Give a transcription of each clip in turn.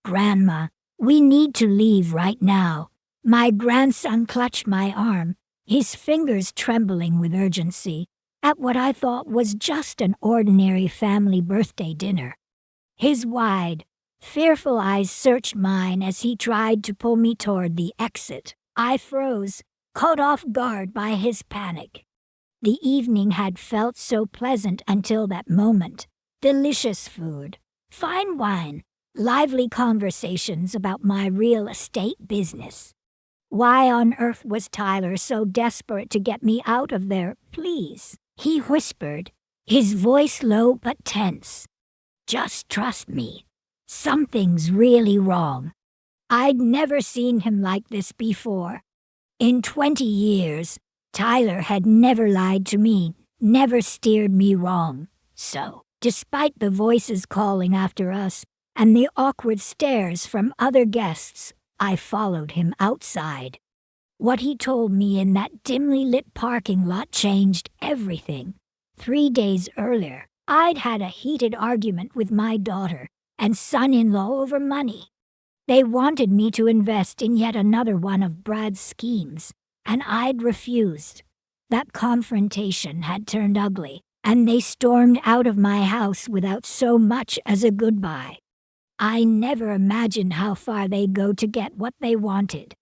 Grandma, we need to leave right now. My grandson clutched my arm, his fingers trembling with urgency, at what I thought was just an ordinary family birthday dinner. His wide, fearful eyes searched mine as he tried to pull me toward the exit. I froze, caught off guard by his panic. The evening had felt so pleasant until that moment. Delicious food, fine wine, lively conversations about my real estate business. Why on earth was Tyler so desperate to get me out of there? Please, he whispered, his voice low but tense. Just trust me. Something's really wrong. I'd never seen him like this before. In 20 years, Tyler had never lied to me, never steered me wrong. So, despite the voices calling after us and the awkward stares from other guests, I followed him outside. What he told me in that dimly lit parking lot changed everything. 3 days earlier, I'd had a heated argument with my daughter and son-in-law over money. They wanted me to invest in yet another one of Brad's schemes, and I'd refused. That confrontation had turned ugly, and they stormed out of my house without so much as a goodbye. I never imagined how far they'd go to get what they wanted.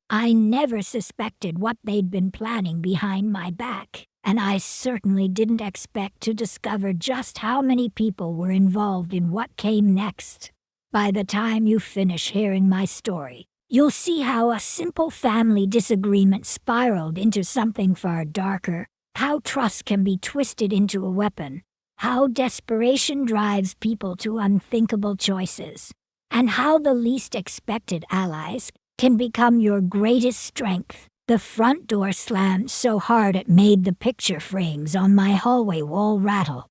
I never suspected what they'd been planning behind my back, and I certainly didn't expect to discover just how many people were involved in what came next. By the time you finish hearing my story, you'll see how a simple family disagreement spiraled into something far darker, how trust can be twisted into a weapon, how desperation drives people to unthinkable choices, and how the least expected allies can become your greatest strength. The front door slammed so hard it made the picture frames on my hallway wall rattle.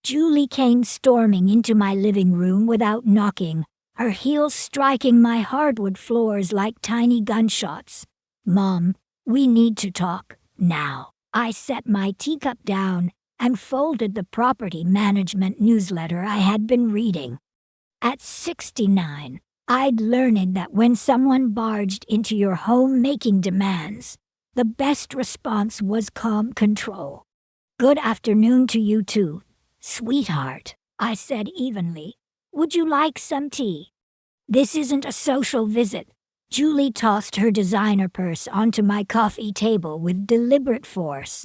Julie came storming into my living room without knocking, her heels striking my hardwood floors like tiny gunshots. Mom, we need to talk, now. I set my teacup down and folded the property management newsletter I had been reading. At 69, I'd learned that when someone barged into your home making demands, the best response was calm control. Good afternoon to you too, sweetheart, I said evenly. Would you like some tea? This isn't a social visit. Julie tossed her designer purse onto my coffee table with deliberate force.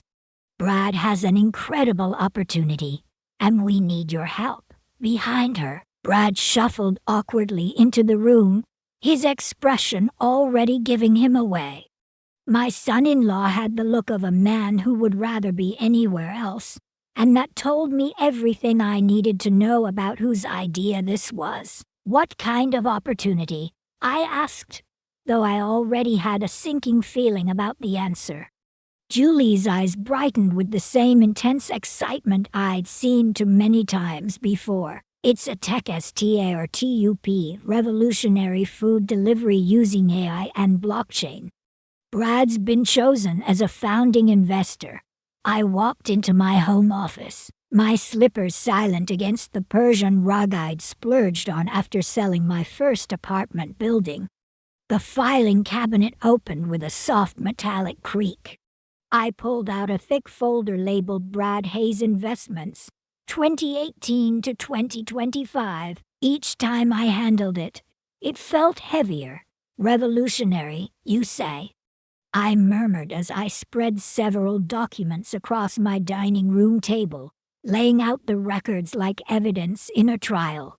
Brad has an incredible opportunity, and we need your help. Behind her, Brad shuffled awkwardly into the room, his expression already giving him away. My son-in-law had the look of a man who would rather be anywhere else, and that told me everything I needed to know about whose idea this was. What kind of opportunity? I asked, though I already had a sinking feeling about the answer. Julie's eyes brightened with the same intense excitement I'd seen too many times before. It's a tech STARTUP, revolutionary food delivery using AI and blockchain. Brad's been chosen as a founding investor. I walked into my home office, my slippers silent against the Persian rug I'd splurged on after selling my first apartment building. The filing cabinet opened with a soft metallic creak. I pulled out a thick folder labeled Brad Hayes Investments, 2018 to 2025. Each time I handled it, it felt heavier. Revolutionary, you say? I murmured as I spread several documents across my dining room table, laying out the records like evidence in a trial.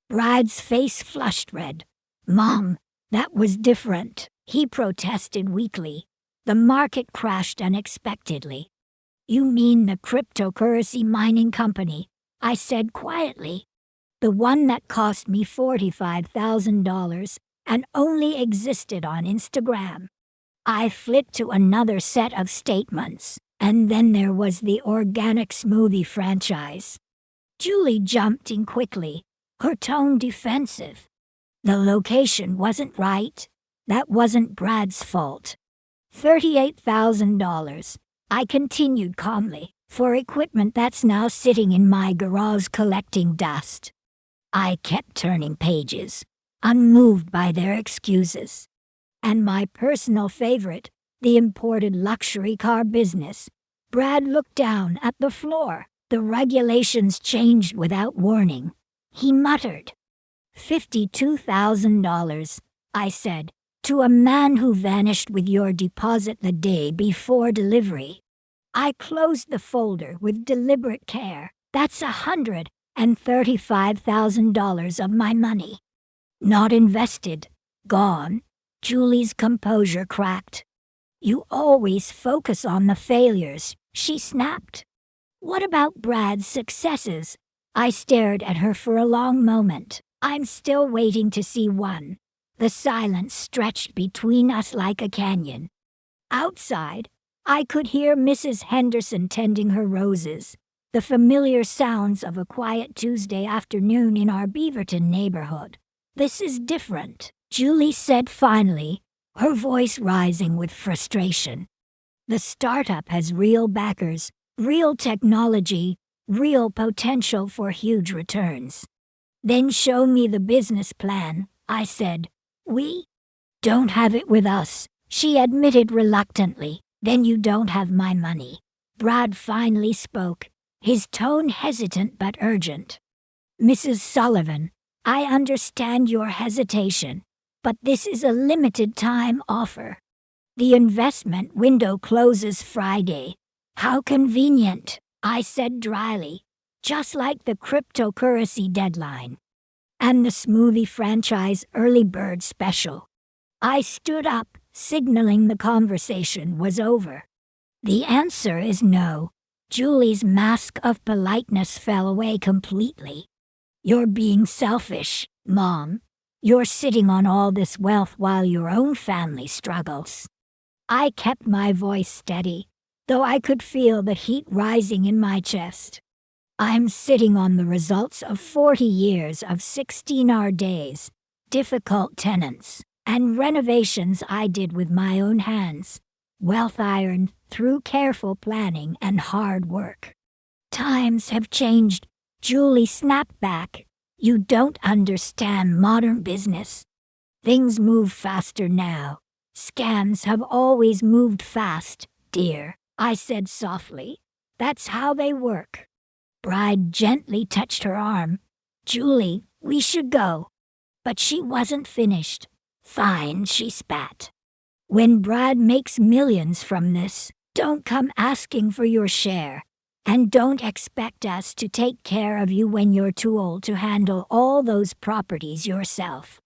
Brad's face flushed red. Mom, that was different, he protested weakly. The market crashed unexpectedly. You mean the cryptocurrency mining company, I said quietly. The one that cost me $45,000 and only existed on Instagram. I flipped to another set of statements, and then there was the organic smoothie franchise. Julie jumped in quickly, her tone defensive. The location wasn't right. That wasn't Brad's fault. $38,000. I continued calmly, for equipment that's now sitting in my garage collecting dust. I kept turning pages, unmoved by their excuses. And my personal favorite, the imported luxury car business. Brad looked down at the floor. The regulations changed without warning. He muttered. $52,000, I said, to a man who vanished with your deposit the day before delivery. I closed the folder with deliberate care. That's $135,000 of my money. Not invested. Gone. Julie's composure cracked. You always focus on the failures, she snapped. What about Brad's successes? I stared at her for a long moment. I'm still waiting to see one. The silence stretched between us like a canyon. Outside, I could hear Mrs. Henderson tending her roses, the familiar sounds of a quiet Tuesday afternoon in our Beaverton neighborhood. This is different, Julie said finally, her voice rising with frustration. The startup has real backers, real technology, real potential for huge returns. Then show me the business plan, I said. We don't have it with us, she admitted reluctantly. Then you don't have my money. Brad finally spoke, his tone hesitant but urgent. Mrs. Sullivan, I understand your hesitation, but this is a limited time offer. The investment window closes Friday. How convenient, I said dryly, just like the cryptocurrency deadline. And the smoothie franchise early bird special. I stood up, signaling the conversation was over. The answer is no. Julie's mask of politeness fell away completely. You're being selfish, Mom. You're sitting on all this wealth while your own family struggles. I kept my voice steady, though I could feel the heat rising in my chest. I'm sitting on the results of 40 years of 16-hour days, difficult tenants, and renovations I did with my own hands, wealth ironed through careful planning and hard work. Times have changed, Julie snapped back. You don't understand modern business. Things move faster now. Scams have always moved fast, dear, I said softly. That's how they work. Bride gently touched her arm. Julie, we should go. But she wasn't finished. Fine, she spat. When Brad makes millions from this, don't come asking for your share. And don't expect us to take care of you when you're too old to handle all those properties yourself.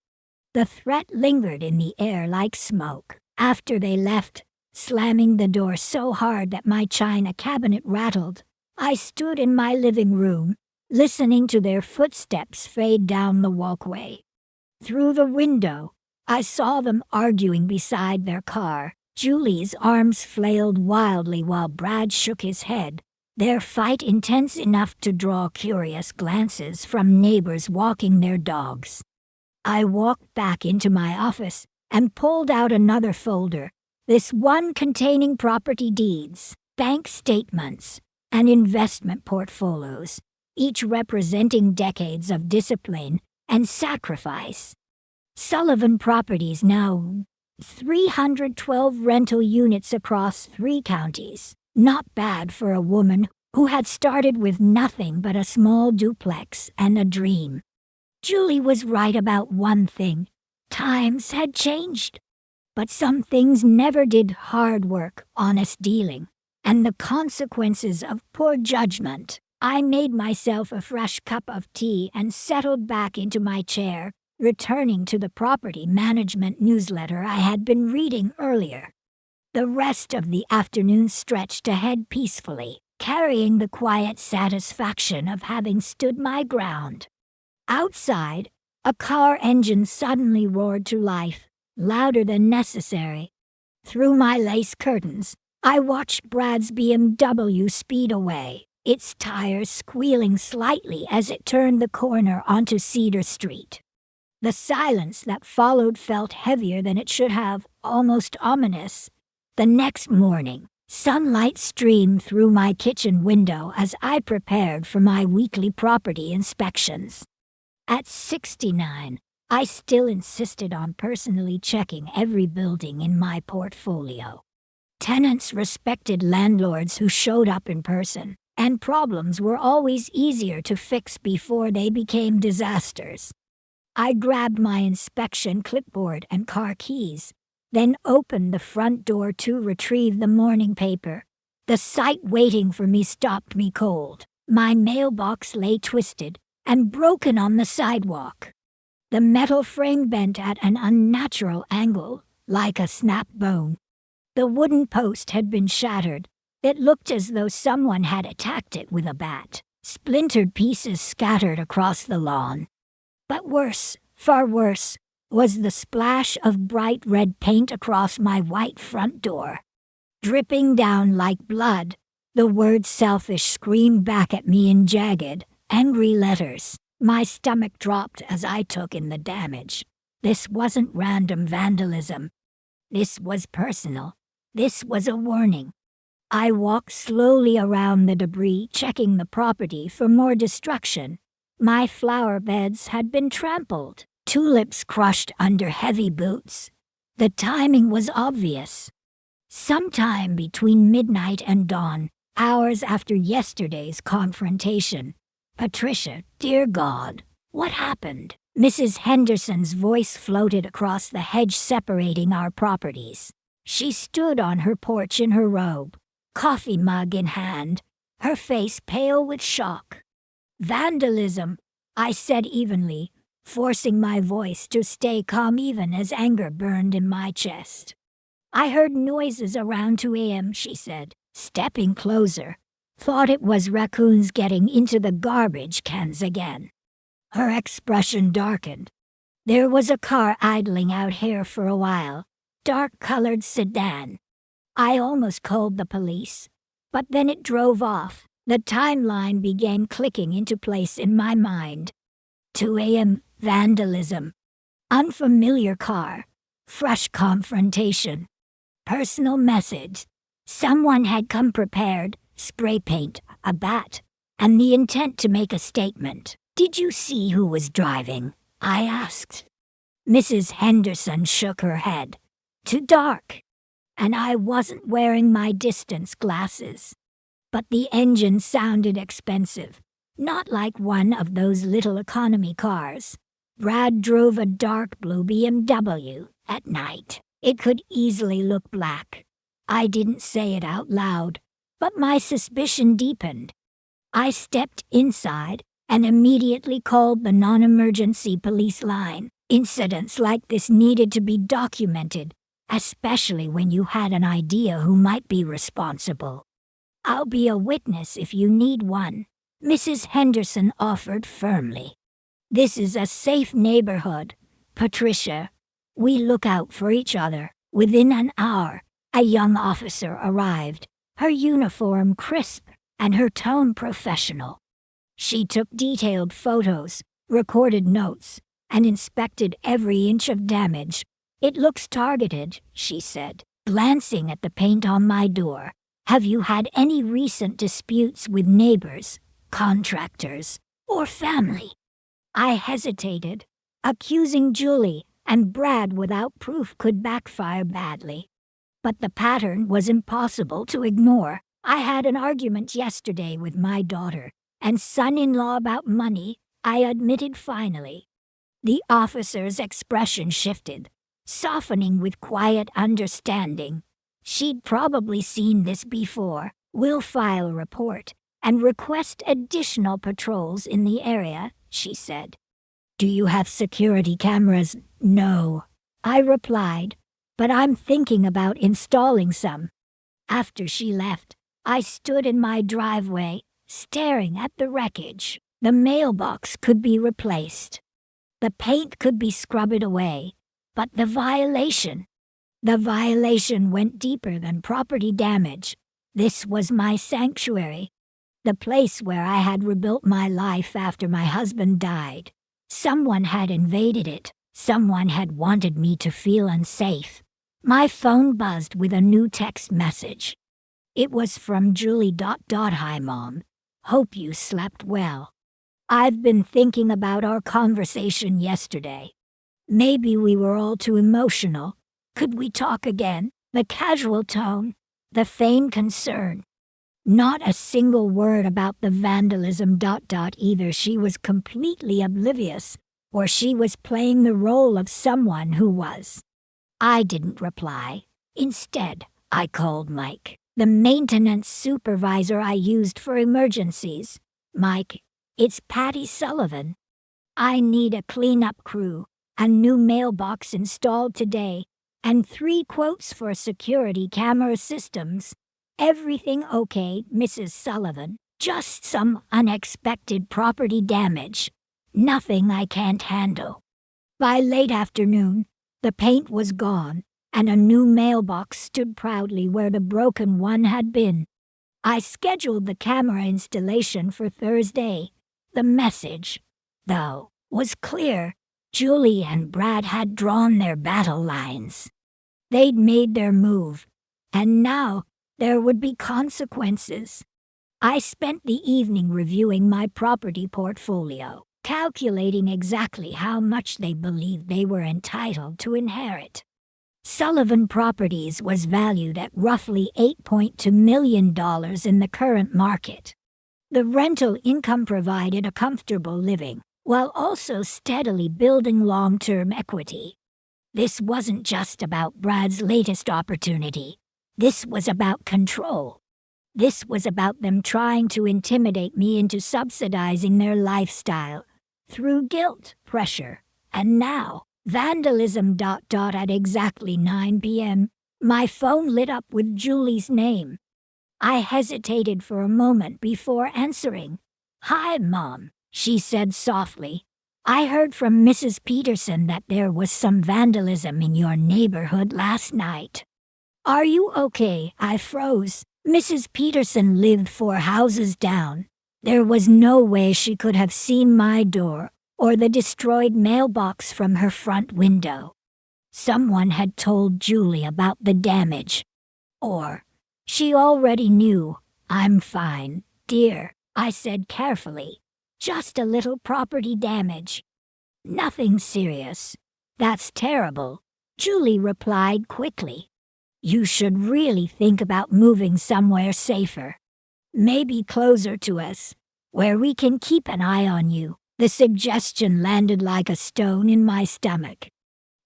The threat lingered in the air like smoke. After they left, slamming the door so hard that my china cabinet rattled, I stood in my living room, listening to their footsteps fade down the walkway. Through the window, I saw them arguing beside their car. Julie's arms flailed wildly while Brad shook his head, their fight intense enough to draw curious glances from neighbors walking their dogs. I walked back into my office and pulled out another folder, this one containing property deeds, bank statements, and investment portfolios, each representing decades of discipline and sacrifice. Sullivan Properties now 312 rental units across 3 counties. Not bad for a woman who had started with nothing but a small duplex and a dream. Julie was right about one thing. Times had changed. But some things never did: hard work, honest dealing, and the consequences of poor judgment. I made myself a fresh cup of tea and settled back into my chair, returning to the property management newsletter I had been reading earlier. The rest of the afternoon stretched ahead peacefully, carrying the quiet satisfaction of having stood my ground. Outside, a car engine suddenly roared to life, louder than necessary. Through my lace curtains, I watched Brad's BMW speed away, its tires squealing slightly as it turned the corner onto Cedar Street. The silence that followed felt heavier than it should have, almost ominous. The next morning, sunlight streamed through my kitchen window as I prepared for my weekly property inspections. At 69, I still insisted on personally checking every building in my portfolio. Tenants respected landlords who showed up in person, and problems were always easier to fix before they became disasters. I grabbed my inspection clipboard and car keys, then opened the front door to retrieve the morning paper. The sight waiting for me stopped me cold. My mailbox lay twisted and broken on the sidewalk. The metal frame bent at an unnatural angle, like a snapped bone. The wooden post had been shattered. It looked as though someone had attacked it with a bat. Splintered pieces scattered across the lawn. But worse, far worse, was the splash of bright red paint across my white front door. Dripping down like blood, the word selfish screamed back at me in jagged, angry letters. My stomach dropped as I took in the damage. This wasn't random vandalism. This was personal. This was a warning. I walked slowly around the debris, checking the property for more destruction. My flower beds had been trampled, tulips crushed under heavy boots. The timing was obvious. Sometime between midnight and dawn, hours after yesterday's confrontation. Patricia, dear God, what happened? Mrs. Henderson's voice floated across the hedge separating our properties. She stood on her porch in her robe, coffee mug in hand, her face pale with shock. Vandalism, I said evenly, forcing my voice to stay calm even as anger burned in my chest. I heard noises around 2 a.m., she said, stepping closer. Thought it was raccoons getting into the garbage cans again. Her expression darkened. There was a car idling out here for a while, dark-colored sedan. I almost called the police, but then it drove off. The timeline began clicking into place in my mind. 2 a.m., vandalism. Unfamiliar car. Fresh confrontation. Personal message. Someone had come prepared, spray paint, a bat, and the intent to make a statement. Did you see who was driving? I asked. Mrs. Henderson shook her head. Too dark. And I wasn't wearing my distance glasses. But the engine sounded expensive, not like one of those little economy cars. Brad drove a dark blue BMW at night. It could easily look black. I didn't say it out loud, but my suspicion deepened. I stepped inside and immediately called the non-emergency police line. Incidents like this needed to be documented, especially when you had an idea who might be responsible. I'll be a witness if you need one, Mrs. Henderson offered firmly. This is a safe neighborhood, Patricia. We look out for each other. Within an hour, a young officer arrived, her uniform crisp and her tone professional. She took detailed photos, recorded notes, and inspected every inch of damage. It looks targeted, she said, glancing at the paint on my door. Have you had any recent disputes with neighbors, contractors, or family? I hesitated. Accusing Julie and Brad without proof could backfire badly. But the pattern was impossible to ignore. I had an argument yesterday with my daughter and son-in-law about money, I admitted finally. The officer's expression shifted, softening with quiet understanding. She'd probably seen this before. We'll file a report and request additional patrols in the area, she said. Do you have security cameras? No, I replied, but I'm thinking about installing some. After she left, I stood in my driveway, staring at the wreckage. The mailbox could be replaced. The paint could be scrubbed away, but the violation went deeper than property damage. This was my sanctuary, the place where I had rebuilt my life after my husband died. Someone had invaded it. Someone had wanted me to feel unsafe. My phone buzzed with a new text message. It was from Julie. Hi Mom. Hope you slept well. I've been thinking about our conversation yesterday. Maybe we were all too emotional. Could we talk again? The casual tone, the feigned concern. Not a single word about the vandalism. Either she was completely oblivious, or she was playing the role of someone who was. I didn't reply. Instead, I called Mike, the maintenance supervisor I used for emergencies. Mike, it's Patty Sullivan. I need a cleanup crew, a new mailbox installed today, and 3 quotes for security camera systems. Everything okay, Mrs. Sullivan? Just some unexpected property damage. Nothing I can't handle. By late afternoon, the paint was gone, and a new mailbox stood proudly where the broken one had been. I scheduled the camera installation for Thursday. The message, though, was clear. Julie and Brad had drawn their battle lines. They'd made their move, and now there would be consequences. I spent the evening reviewing my property portfolio, calculating exactly how much they believed they were entitled to inherit. Sullivan Properties was valued at roughly $8.2 million in the current market. The rental income provided a comfortable living, while also steadily building long-term equity. This wasn't just about Brad's latest opportunity. This was about control. This was about them trying to intimidate me into subsidizing their lifestyle through guilt, pressure, and now vandalism. At exactly 9 p.m., my phone lit up with Julie's name. I hesitated for a moment before answering. "Hi, Mom," she said softly. "I heard from Mrs. Peterson that there was some vandalism in your neighborhood last night. Are you okay?" I froze. Mrs. Peterson lived 4 houses down. There was no way she could have seen my door or the destroyed mailbox from her front window. Someone had told Julie about the damage. Or she already knew. "I'm fine, dear," I said carefully. "Just a little property damage. Nothing serious." "That's terrible," Julie replied quickly. "You should really think about moving somewhere safer. Maybe closer to us, where we can keep an eye on you." The suggestion landed like a stone in my stomach.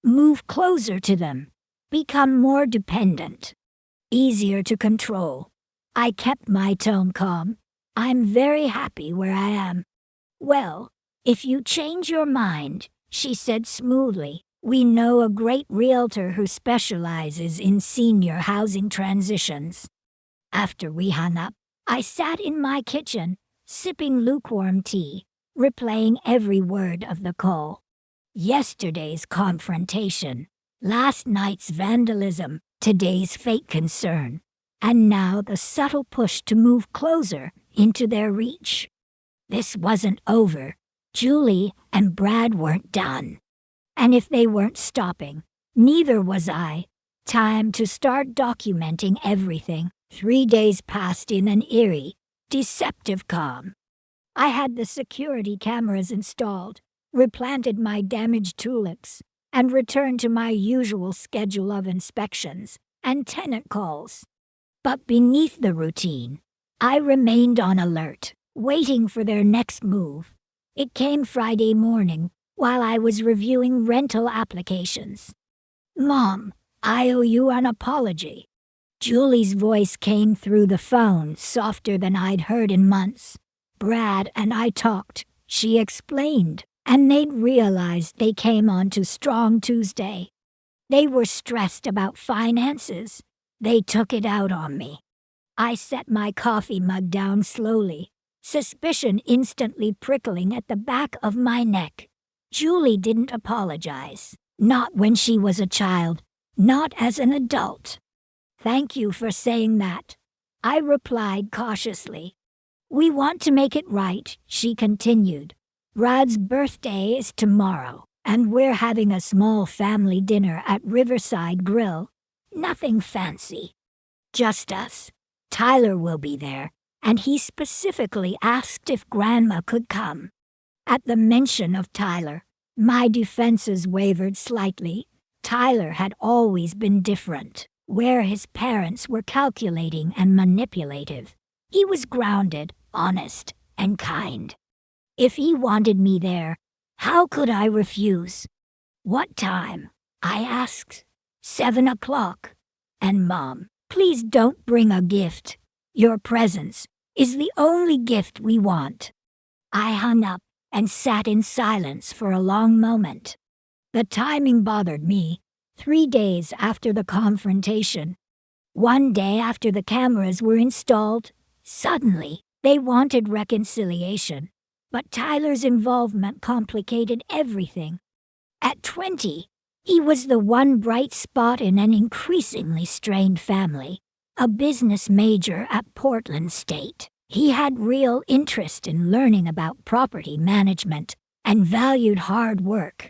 Move closer to them. Become more dependent. Easier to control. I kept my tone calm. "I'm very happy where I am." "Well, if you change your mind," she said smoothly, "we know a great realtor who specializes in senior housing transitions." After we hung up, I sat in my kitchen, sipping lukewarm tea, replaying every word of the call. Yesterday's confrontation, last night's vandalism, today's fake concern, and now the subtle push to move closer into their reach. This wasn't over. Julie and Brad weren't done. And if they weren't stopping, neither was I. Time to start documenting everything. 3 days passed in an eerie, deceptive calm. I had the security cameras installed, replanted my damaged tulips, and returned to my usual schedule of inspections and tenant calls. But beneath the routine, I remained on alert, waiting for their next move. It came Friday morning, while I was reviewing rental applications. "Mom, I owe you an apology." Julie's voice came through the phone, softer than I'd heard in months. "Brad and I talked," she explained, "and they'd realized they came on too strong Tuesday. They were stressed about finances. They took it out on me." I set my coffee mug down slowly, suspicion instantly prickling at the back of my neck. Julie didn't apologize. Not when she was a child, not as an adult. "Thank you for saying that," I replied cautiously. "We want to make it right," she continued. "Brad's birthday is tomorrow, and we're having a small family dinner at Riverside Grill. Nothing fancy. Just us. Tyler will be there, and he specifically asked if Grandma could come." At the mention of Tyler, My defenses wavered slightly. Tyler had always been different. Where his parents were calculating and manipulative, he was grounded, honest, and kind. If he wanted me there, how could I refuse? What time? I asked. 7 o'clock. And Mom, please don't bring a gift. Your presence is the only gift we want. I hung up and sat in silence for a long moment. The timing bothered me. 3 days after the confrontation, 1 day after the cameras were installed, suddenly they wanted reconciliation. But Tyler's involvement complicated everything. At 20, he was the one bright spot in an increasingly strained family, a business major at Portland State. He had real interest in learning about property management and valued hard work.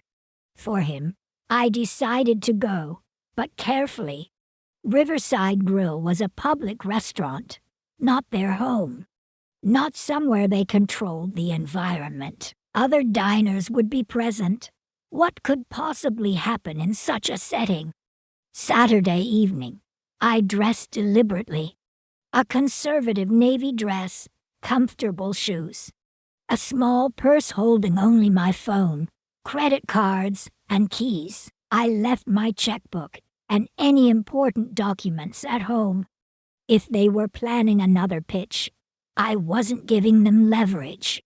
For him, I decided to go, but carefully. Riverside Grill was a public restaurant, not their home. Not somewhere they controlled the environment. Other diners would be present. What could possibly happen in such a setting? Saturday evening, I dressed deliberately. A conservative navy dress, comfortable shoes. A small purse holding only my phone, credit cards, and keys. I left my checkbook and any important documents at home. If they were planning another pitch, I wasn't giving them leverage.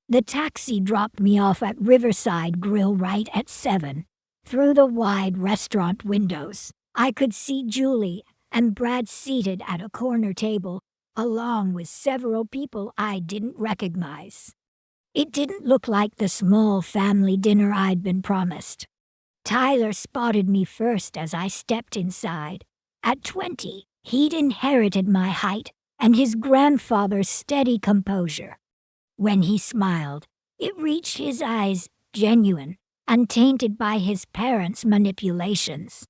The taxi dropped me off at Riverside Grill right at 7. Through the wide restaurant windows, I could see Julie and Brad seated at a corner table, along with several people I didn't recognize. It didn't look like the small family dinner I'd been promised. Tyler spotted me first as I stepped inside. At 20, he'd inherited my height and his grandfather's steady composure. When he smiled, it reached his eyes, genuine, untainted by his parents' manipulations.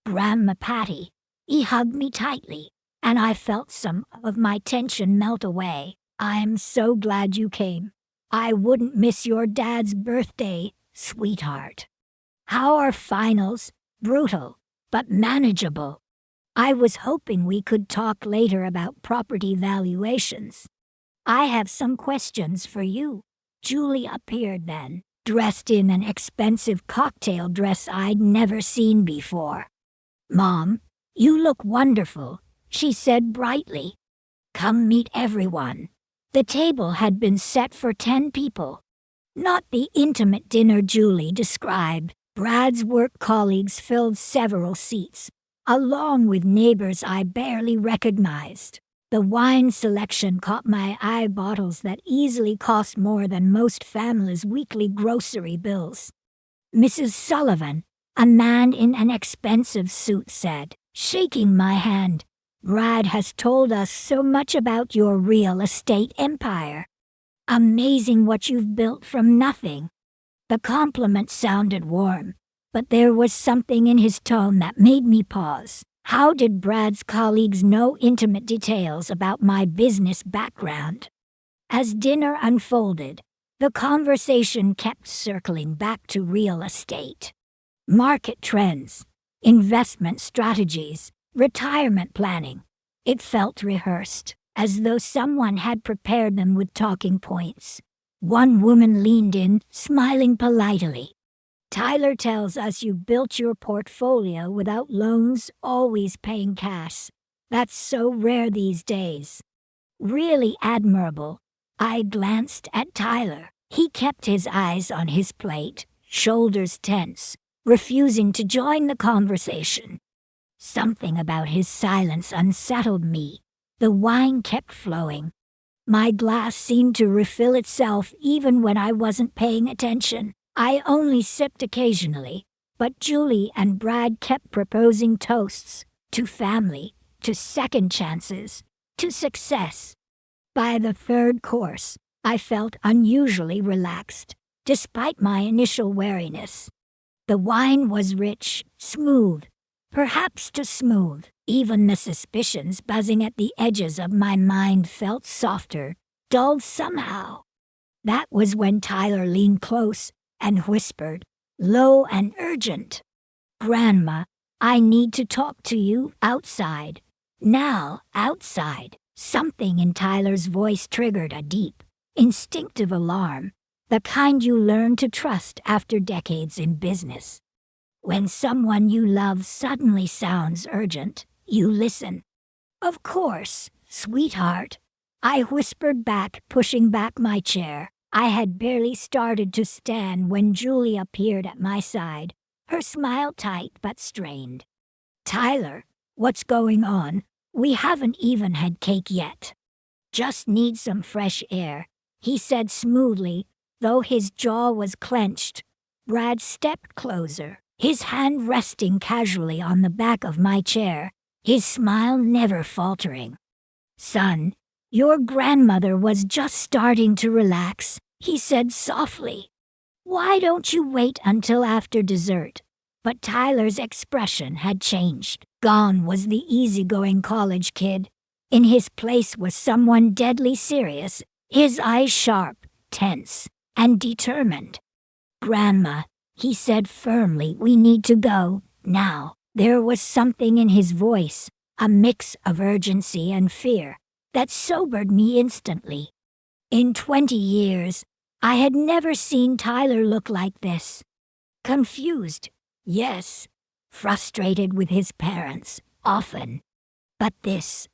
Grandma Patty, he hugged me tightly, and I felt some of my tension melt away. I'm so glad you came. I wouldn't miss your dad's birthday, sweetheart. How are finals? Brutal, but manageable. I was hoping we could talk later about property valuations. I have some questions for you. Julie appeared then, dressed in an expensive cocktail dress I'd never seen before. Mom, you look wonderful, she said brightly. Come meet everyone. The table had been set for 10 people. Not the intimate dinner Julie described. Brad's work colleagues filled several seats, along with neighbors I barely recognized. The wine selection caught my eye, bottles that easily cost more than most families' weekly grocery bills. Mrs. Sullivan, a man in an expensive suit, said, shaking my hand, Brad has told us so much about your real estate empire. Amazing what you've built from nothing. The compliment sounded warm, but there was something in his tone that made me pause. How did Brad's colleagues know intimate details about my business background? As dinner unfolded, the conversation kept circling back to real estate. Market trends, investment strategies, retirement planning. It felt rehearsed, as though someone had prepared them with talking points. One woman leaned in, smiling politely. Tyler tells us you built your portfolio without loans, always paying cash. That's so rare these days. Really admirable. I glanced at Tyler. He kept his eyes on his plate, shoulders tense, refusing to join the conversation. Something about his silence unsettled me. The wine kept flowing. My glass seemed to refill itself even when I wasn't paying attention. I only sipped occasionally, but Julie and Brad kept proposing toasts to family, to second chances, to success. By the third course, I felt unusually relaxed, despite my initial wariness. The wine was rich, smooth, perhaps too smooth. Even the suspicions buzzing at the edges of my mind felt softer, dulled somehow. That was when Tyler leaned close, and whispered, low and urgent, "Grandma, I need to talk to you outside. Now, outside." Something in Tyler's voice triggered a deep, instinctive alarm, the kind you learn to trust after decades in business. When someone you love suddenly sounds urgent, you listen. "Of course, sweetheart," I whispered back, pushing back my chair. I had barely started to stand when Julie appeared at my side, her smile tight but strained. "Tyler, what's going on? We haven't even had cake yet." "Just need some fresh air," he said smoothly, though his jaw was clenched. Brad stepped closer, his hand resting casually on the back of my chair, his smile never faltering. "Son, your grandmother was just starting to relax," he said softly. "Why don't you wait until after dessert?" But Tyler's expression had changed. Gone was the easygoing college kid. In his place was someone deadly serious, his eyes sharp, tense, and determined. "Grandma," he said firmly, "we need to go, now." There was something in his voice, a mix of urgency and fear, that sobered me instantly. In 20 years, I had never seen Tyler look like this. Confused, yes. Frustrated with his parents, often. But this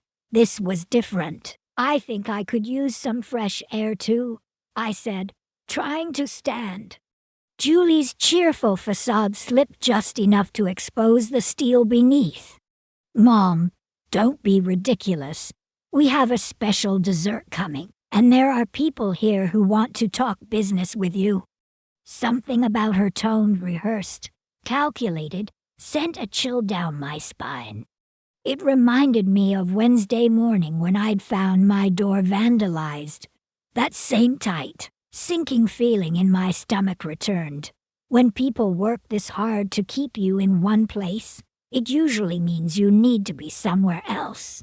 was different. "I think I could use some fresh air too," I said, trying to stand. Julie's cheerful facade slipped just enough to expose the steel beneath. "Mom, don't be ridiculous. We have a special dessert coming, and there are people here who want to talk business with you." Something about her tone, rehearsed, calculated, sent a chill down my spine. It reminded me of Wednesday morning when I'd found my door vandalized. That same tight, sinking feeling in my stomach returned. When people work this hard to keep you in one place, it usually means you need to be somewhere else.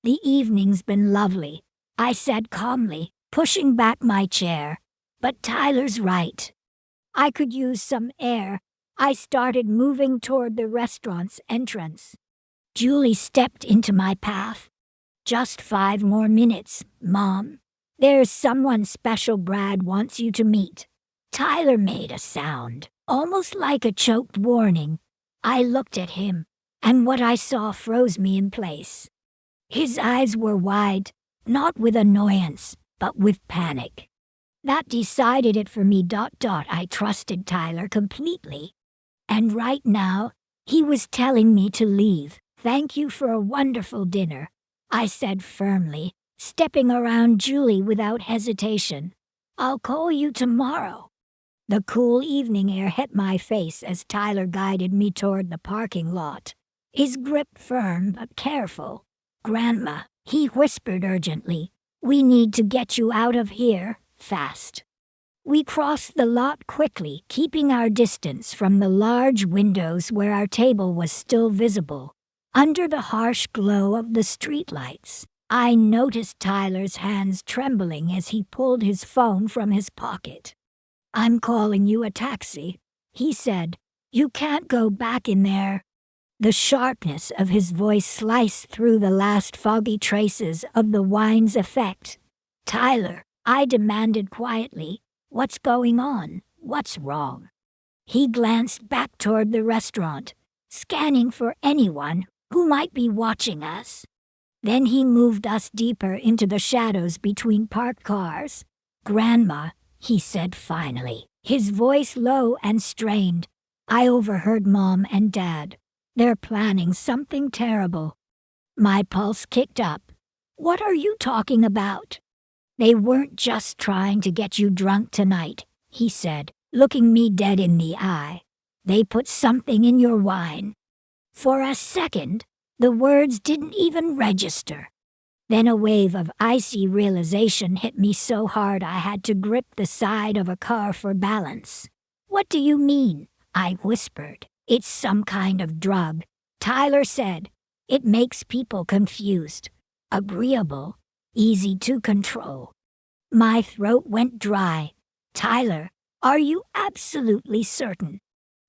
"The evening's been lovely," I said calmly, pushing back my chair. "But Tyler's right. I could use some air." I started moving toward the restaurant's entrance. Julie stepped into my path. "Just 5 more minutes, Mom. There's someone special Brad wants you to meet." Tyler made a sound, almost like a choked warning. I looked at him, and what I saw froze me in place. His eyes were wide, not with annoyance, but with panic. That decided it for me. I trusted Tyler completely. And right now, he was telling me to leave. "Thank you for a wonderful dinner," I said firmly, stepping around Julie without hesitation. "I'll call you tomorrow." The cool evening air hit my face as Tyler guided me toward the parking lot, his grip firm but careful. "Grandma," he whispered urgently, "we need to get you out of here, fast." We crossed the lot quickly, keeping our distance from the large windows where our table was still visible. Under the harsh glow of the streetlights, I noticed Tyler's hands trembling as he pulled his phone from his pocket. "I'm calling you a taxi," he said. "You can't go back in there." The sharpness of his voice sliced through the last foggy traces of the wine's effect. "Tyler," I demanded quietly, "what's going on? What's wrong?" He glanced back toward the restaurant, scanning for anyone who might be watching us. Then he moved us deeper into the shadows between parked cars. "Grandma," he said finally, his voice low and strained. "I overheard Mom and Dad. They're planning something terrible." My pulse kicked up. "What are you talking about?" "They weren't just trying to get you drunk tonight," he said, looking me dead in the eye. "They put something in your wine." For a second, the words didn't even register. Then a wave of icy realization hit me so hard I had to grip the side of a car for balance. "What do you mean?" I whispered. "It's some kind of drug," Tyler said. "It makes people confused, agreeable, easy to control." My throat went dry. "Tyler, Are you absolutely certain?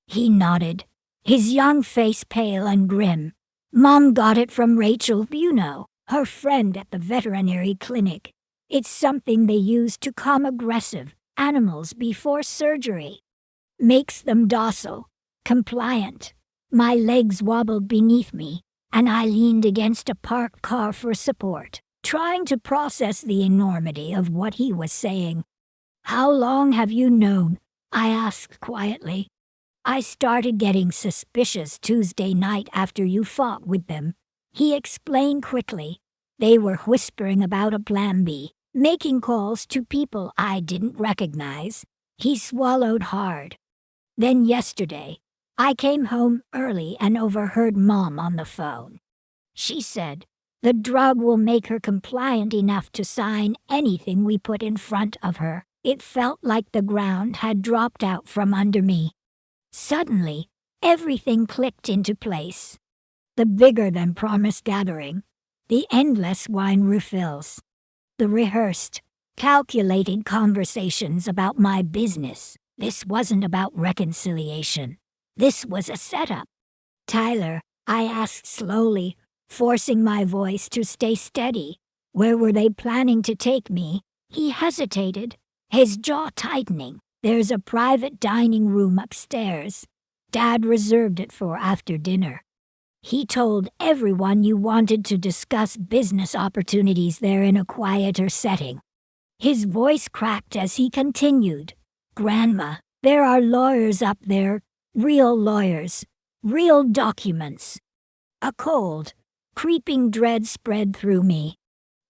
He nodded, his young face pale and grim. Mom got it from Rachel Buno, her friend at the veterinary clinic. It's something they use to calm aggressive animals before surgery. Makes them docile, compliant. My legs wobbled beneath me, and I leaned against a parked car for support, trying to process the enormity of what he was saying. How long have you known? I asked quietly. I started getting suspicious Tuesday night after you fought with them. He explained quickly. They were whispering about a plan B, making calls to people I didn't recognize. He swallowed hard. Then yesterday, I came home early and overheard Mom on the phone. She said, the drug will make her compliant enough to sign anything we put in front of her. It felt like the ground had dropped out from under me. Suddenly, everything clicked into place. The bigger-than-promised gathering, the endless wine refills, the rehearsed, calculated conversations about my business. This wasn't about reconciliation. This was a setup. Tyler, I asked slowly, forcing my voice to stay steady. Where were they planning to take me? He hesitated, his jaw tightening. There's a private dining room upstairs. Dad reserved it for after dinner. He told everyone you wanted to discuss business opportunities there in a quieter setting. His voice cracked as he continued. Grandma, there are lawyers up there, real lawyers, real documents. A cold, creeping dread spread through me.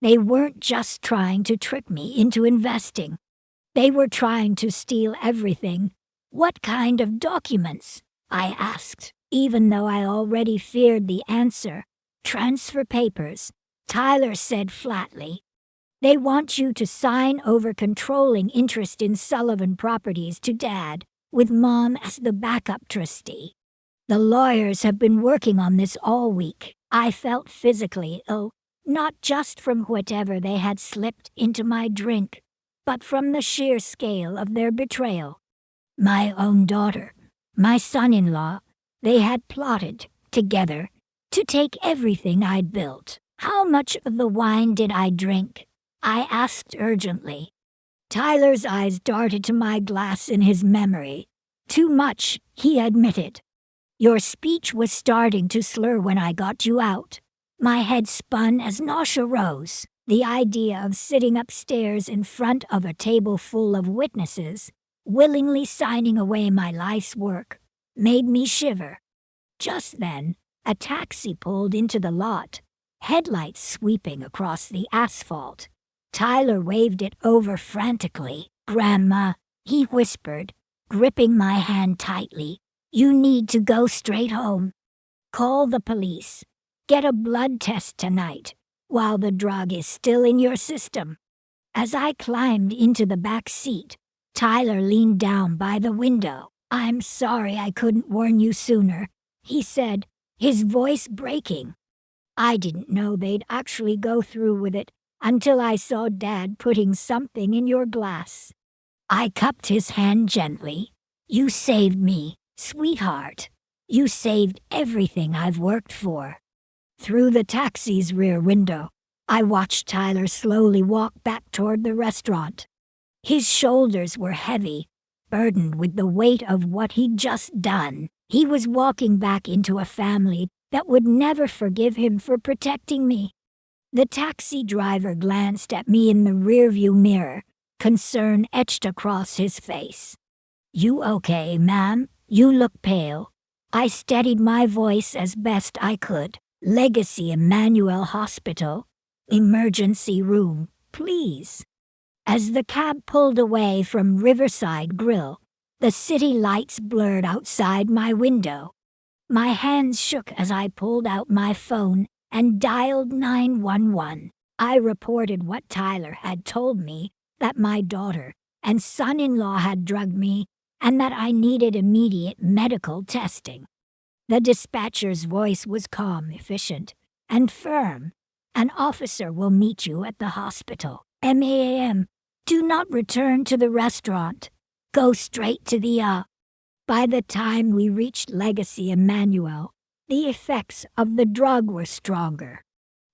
They weren't just trying to trick me into investing. They were trying to steal everything. What kind of documents? I asked, even though I already feared the answer. Transfer papers, Tyler said flatly. They want you to sign over controlling interest in Sullivan Properties to Dad, with Mom as the backup trustee. The lawyers have been working on this all week. I felt physically ill, not just from whatever they had slipped into my drink, but from the sheer scale of their betrayal. My own daughter, my son-in-law, they had plotted, together, to take everything I'd built. How much of the wine did I drink? I asked urgently. Tyler's eyes darted to my glass in his memory. Too much, he admitted. Your speech was starting to slur when I got you out. My head spun as nausea rose. The idea of sitting upstairs in front of a table full of witnesses, willingly signing away my life's work, made me shiver. Just then, a taxi pulled into the lot, headlights sweeping across the asphalt. Tyler waved it over frantically. Grandma, he whispered, gripping my hand tightly. You need to go straight home. Call the police. Get a blood test tonight, while the drug is still in your system. As I climbed into the back seat, Tyler leaned down by the window. I'm sorry I couldn't warn you sooner, he said, his voice breaking. I didn't know they'd actually go through with it until I saw Dad putting something in your glass. I cupped his hand gently. You saved me, sweetheart. You saved everything I've worked for. Through the taxi's rear window, I watched Tyler slowly walk back toward the restaurant. His shoulders were heavy, burdened with the weight of what he'd just done. He was walking back into a family that would never forgive him for protecting me. The taxi driver glanced at me in the rearview mirror, concern etched across his face. You okay, ma'am? You look pale. I steadied my voice as best I could. Legacy Emmanuel Hospital. Emergency room, please. As the cab pulled away from Riverside Grill, the city lights blurred outside my window. My hands shook as I pulled out my phone and dialed 911. I reported what Tyler had told me, that my daughter and son-in-law had drugged me and that I needed immediate medical testing. The dispatcher's voice was calm, efficient, and firm. An officer will meet you at the hospital. MAM. Do not return to the restaurant. Go straight to the. By the time we reached Legacy Emmanuel, the effects of the drug were stronger.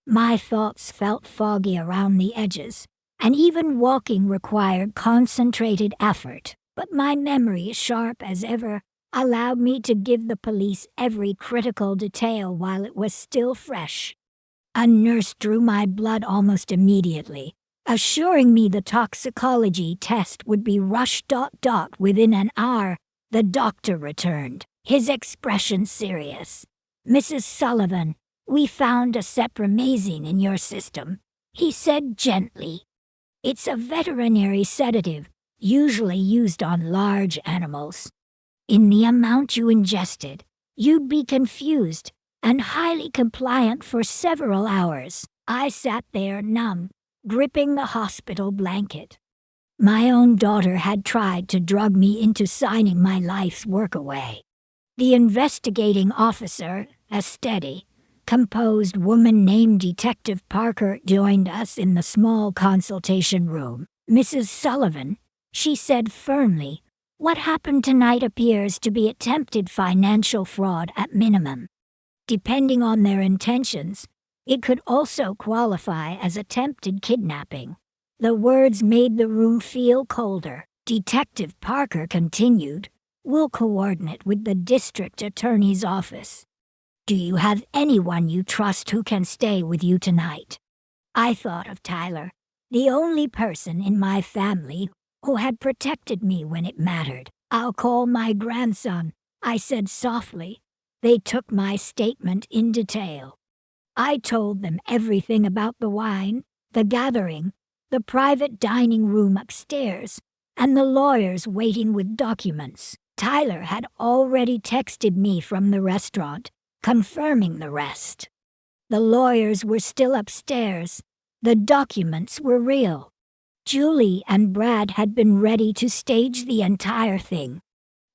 My thoughts felt foggy around the edges, and even walking required concentrated effort. But my memory, sharp as ever, allowed me to give the police every critical detail while it was still fresh. A nurse drew my blood almost immediately, assuring me the toxicology test would be rushed. Within an hour, the doctor returned, his expression serious. "Mrs. Sullivan, we found a sepromazine in your system," he said gently. "It's a veterinary sedative, usually used on large animals. In the amount you ingested, you'd be confused and highly compliant for several hours." I sat there numb, gripping the hospital blanket. My own daughter had tried to drug me into signing my life's work away. The investigating officer, a steady, composed woman named Detective Parker, joined us in the small consultation room. "Mrs. Sullivan," she said firmly, "what happened tonight appears to be attempted financial fraud at minimum. Depending on their intentions, it could also qualify as attempted kidnapping." The words made the room feel colder. Detective Parker continued, "We'll coordinate with the district attorney's office. Do you have anyone you trust who can stay with you tonight?" I thought of Tyler, the only person in my family who had protected me when it mattered. "I'll call my grandson," I said softly. They took my statement in detail. I told them everything about the wine, the gathering, the private dining room upstairs, and the lawyers waiting with documents. Tyler had already texted me from the restaurant, confirming the rest. The lawyers were still upstairs. The documents were real. Julie and Brad had been ready to stage the entire thing.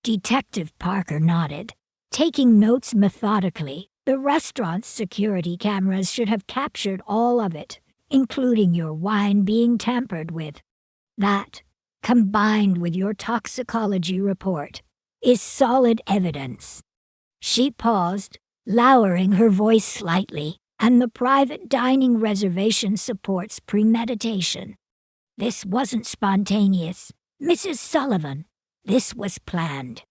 Detective Parker nodded, taking notes methodically. "The restaurant's security cameras should have captured all of it, including your wine being tampered with. That, combined with your toxicology report, is solid evidence." She paused, lowering her voice slightly, "and the private dining reservation supports premeditation. This wasn't spontaneous, Mrs. Sullivan. This was planned."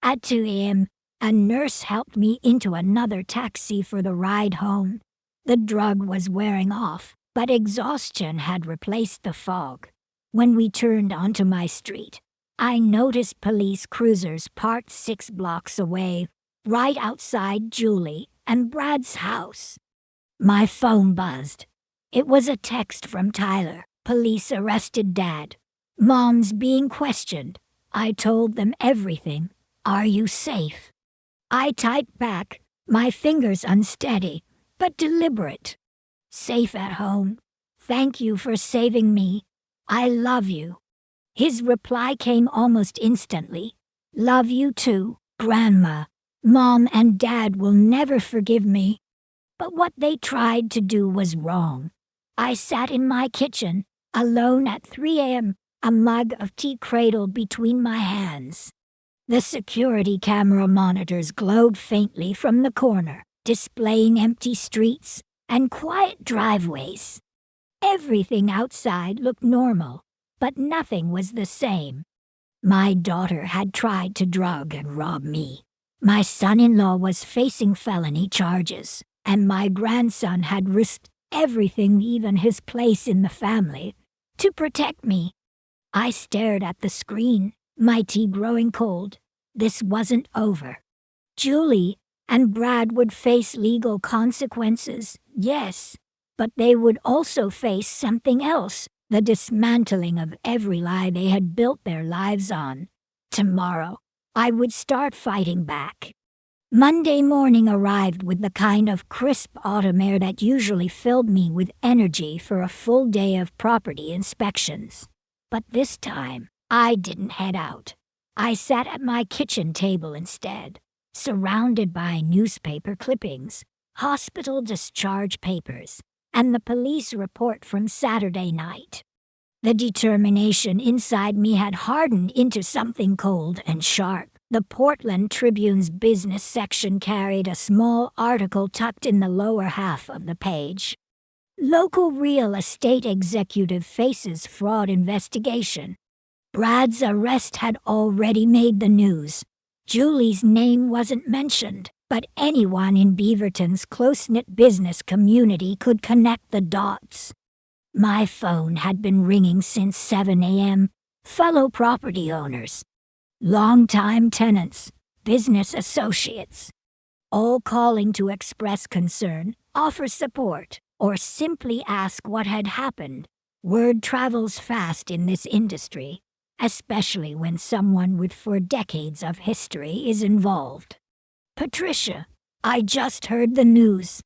At 2 a.m., a nurse helped me into another taxi for the ride home. The drug was wearing off, but exhaustion had replaced the fog. When we turned onto my street, I noticed police cruisers parked 6 blocks away, right outside Julie and Brad's house. My phone buzzed. It was a text from Tyler. "Police arrested Dad. Mom's being questioned. I told them everything. Are you safe?" I typed back, my fingers unsteady, but deliberate. "Safe at home. Thank you for saving me. I love you." His reply came almost instantly. "Love you too, Grandma. Mom and Dad will never forgive me." But what they tried to do was wrong. I sat in my kitchen, alone at 3 a.m., a mug of tea cradled between my hands. The security camera monitors glowed faintly from the corner, displaying empty streets and quiet driveways. Everything outside looked normal, but nothing was the same. My daughter had tried to drug and rob me. My son-in-law was facing felony charges, and my grandson had risked everything, even his place in the family, to protect me. I stared at the screen, my tea growing cold. This wasn't over. Julie and Brad would face legal consequences, yes, but they would also face something else, the dismantling of every lie they had built their lives on. Tomorrow, I would start fighting back. Monday morning arrived with the kind of crisp autumn air that usually filled me with energy for a full day of property inspections. But this time, I didn't head out. I sat at my kitchen table instead, surrounded by newspaper clippings, hospital discharge papers, and the police report from Saturday night. The determination inside me had hardened into something cold and sharp. The Portland Tribune's business section carried a small article tucked in the lower half of the page. Local real estate executive faces fraud investigation. Brad's arrest had already made the news. Julie's name wasn't mentioned, but anyone in Beaverton's close-knit business community could connect the dots. My phone had been ringing since 7 a.m. Fellow property owners, longtime tenants, business associates, all calling to express concern, offer support, or simply ask what had happened. Word travels fast in this industry, especially when someone with 4 decades of history is involved. "Patricia, I just heard the news.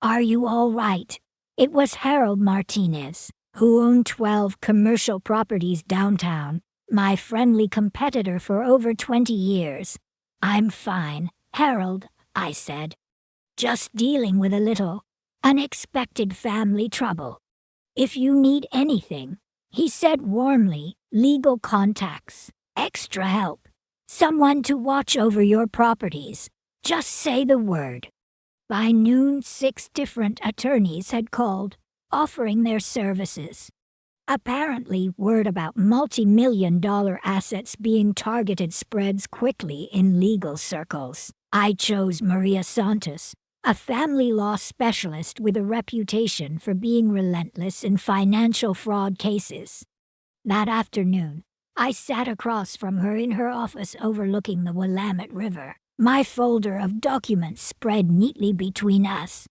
Are you all right?" It was Harold Martinez, who owned 12 commercial properties downtown, my friendly competitor for over 20 years. "I'm fine, Harold," I said. "Just dealing with a little unexpected family trouble. If you need anything," he said warmly, "legal contacts, extra help, someone to watch over your properties, just say the word." By noon, 6 different attorneys had called, offering their services. Apparently, word about multi-million-dollar assets being targeted spreads quickly in legal circles. I chose Maria Santos, a family law specialist with a reputation for being relentless in financial fraud cases. That afternoon, I sat across from her in her office overlooking the Willamette River, my folder of documents spread neatly between us.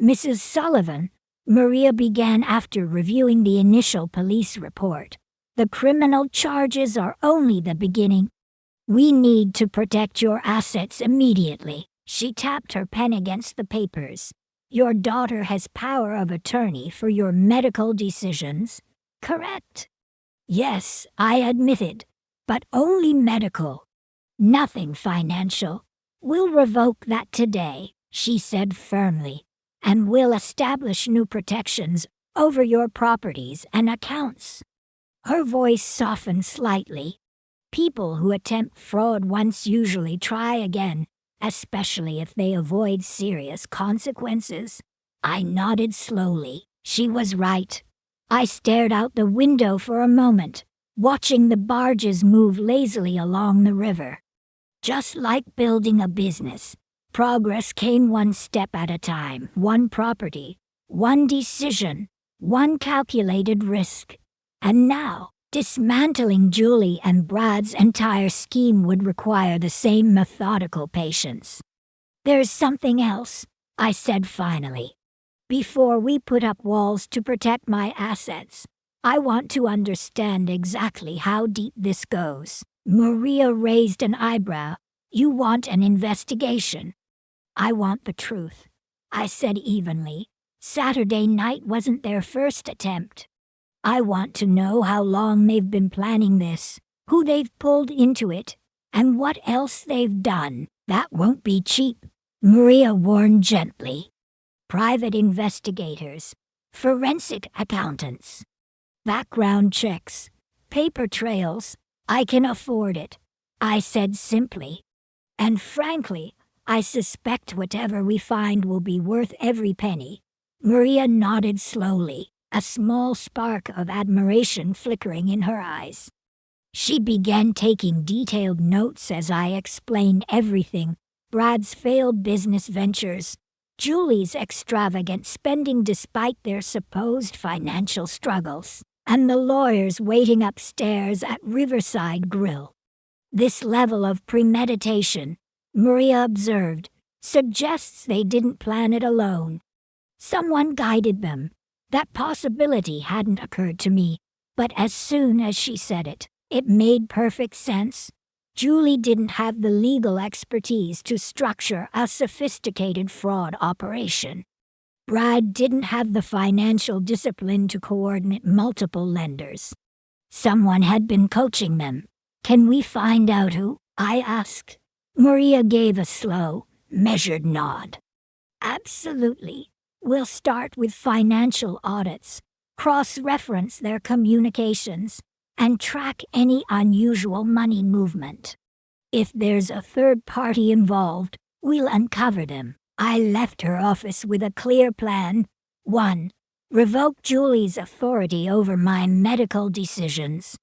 "Mrs. Sullivan," Maria began after reviewing the initial police report, "the criminal charges are only the beginning. We need to protect your assets immediately." She tapped her pen against the papers. "Your daughter has power of attorney for your medical decisions, correct?" "Yes," I admitted, "but only medical. Nothing financial. We'll revoke that today," she said firmly, "and we'll establish new protections over your properties and accounts." Her voice softened slightly. "People who attempt fraud once usually try again, especially if they avoid serious consequences." I nodded slowly. She was right. I stared out the window for a moment, watching the barges move lazily along the river. Just like building a business, progress came one step at a time, one property, one decision, one calculated risk. And now, dismantling Julie and Brad's entire scheme would require the same methodical patience. "There's something else," I said finally. "Before we put up walls to protect my assets, I want to understand exactly how deep this goes." Maria raised an eyebrow. "You want an investigation?" "I want the truth," I said evenly. "Saturday night wasn't their first attempt. I want to know how long they've been planning this, who they've pulled into it, and what else they've done." "That won't be cheap," Maria warned gently. "Private investigators, forensic accountants, background checks, paper trails. I can afford it," I said simply. "And frankly, I suspect whatever we find will be worth every penny." Maria nodded slowly, a small spark of admiration flickering in her eyes. She began taking detailed notes as I explained everything: Brad's failed business ventures, Julie's extravagant spending despite their supposed financial struggles, and the lawyers waiting upstairs at Riverside Grill. "This level of premeditation," Maria observed, "suggests they didn't plan it alone. Someone guided them." That possibility hadn't occurred to me, but as soon as she said it, it made perfect sense. Julie didn't have the legal expertise to structure a sophisticated fraud operation. Brad didn't have the financial discipline to coordinate multiple lenders. Someone had been coaching them. "Can we find out who?" I asked. Maria gave a slow, measured nod. "Absolutely. We'll start with financial audits. cross-reference their communications, and track any unusual money movement. If there's a third party involved, we'll uncover them. I left her office with a clear plan. 1. Revoke Julie's authority over my medical decisions.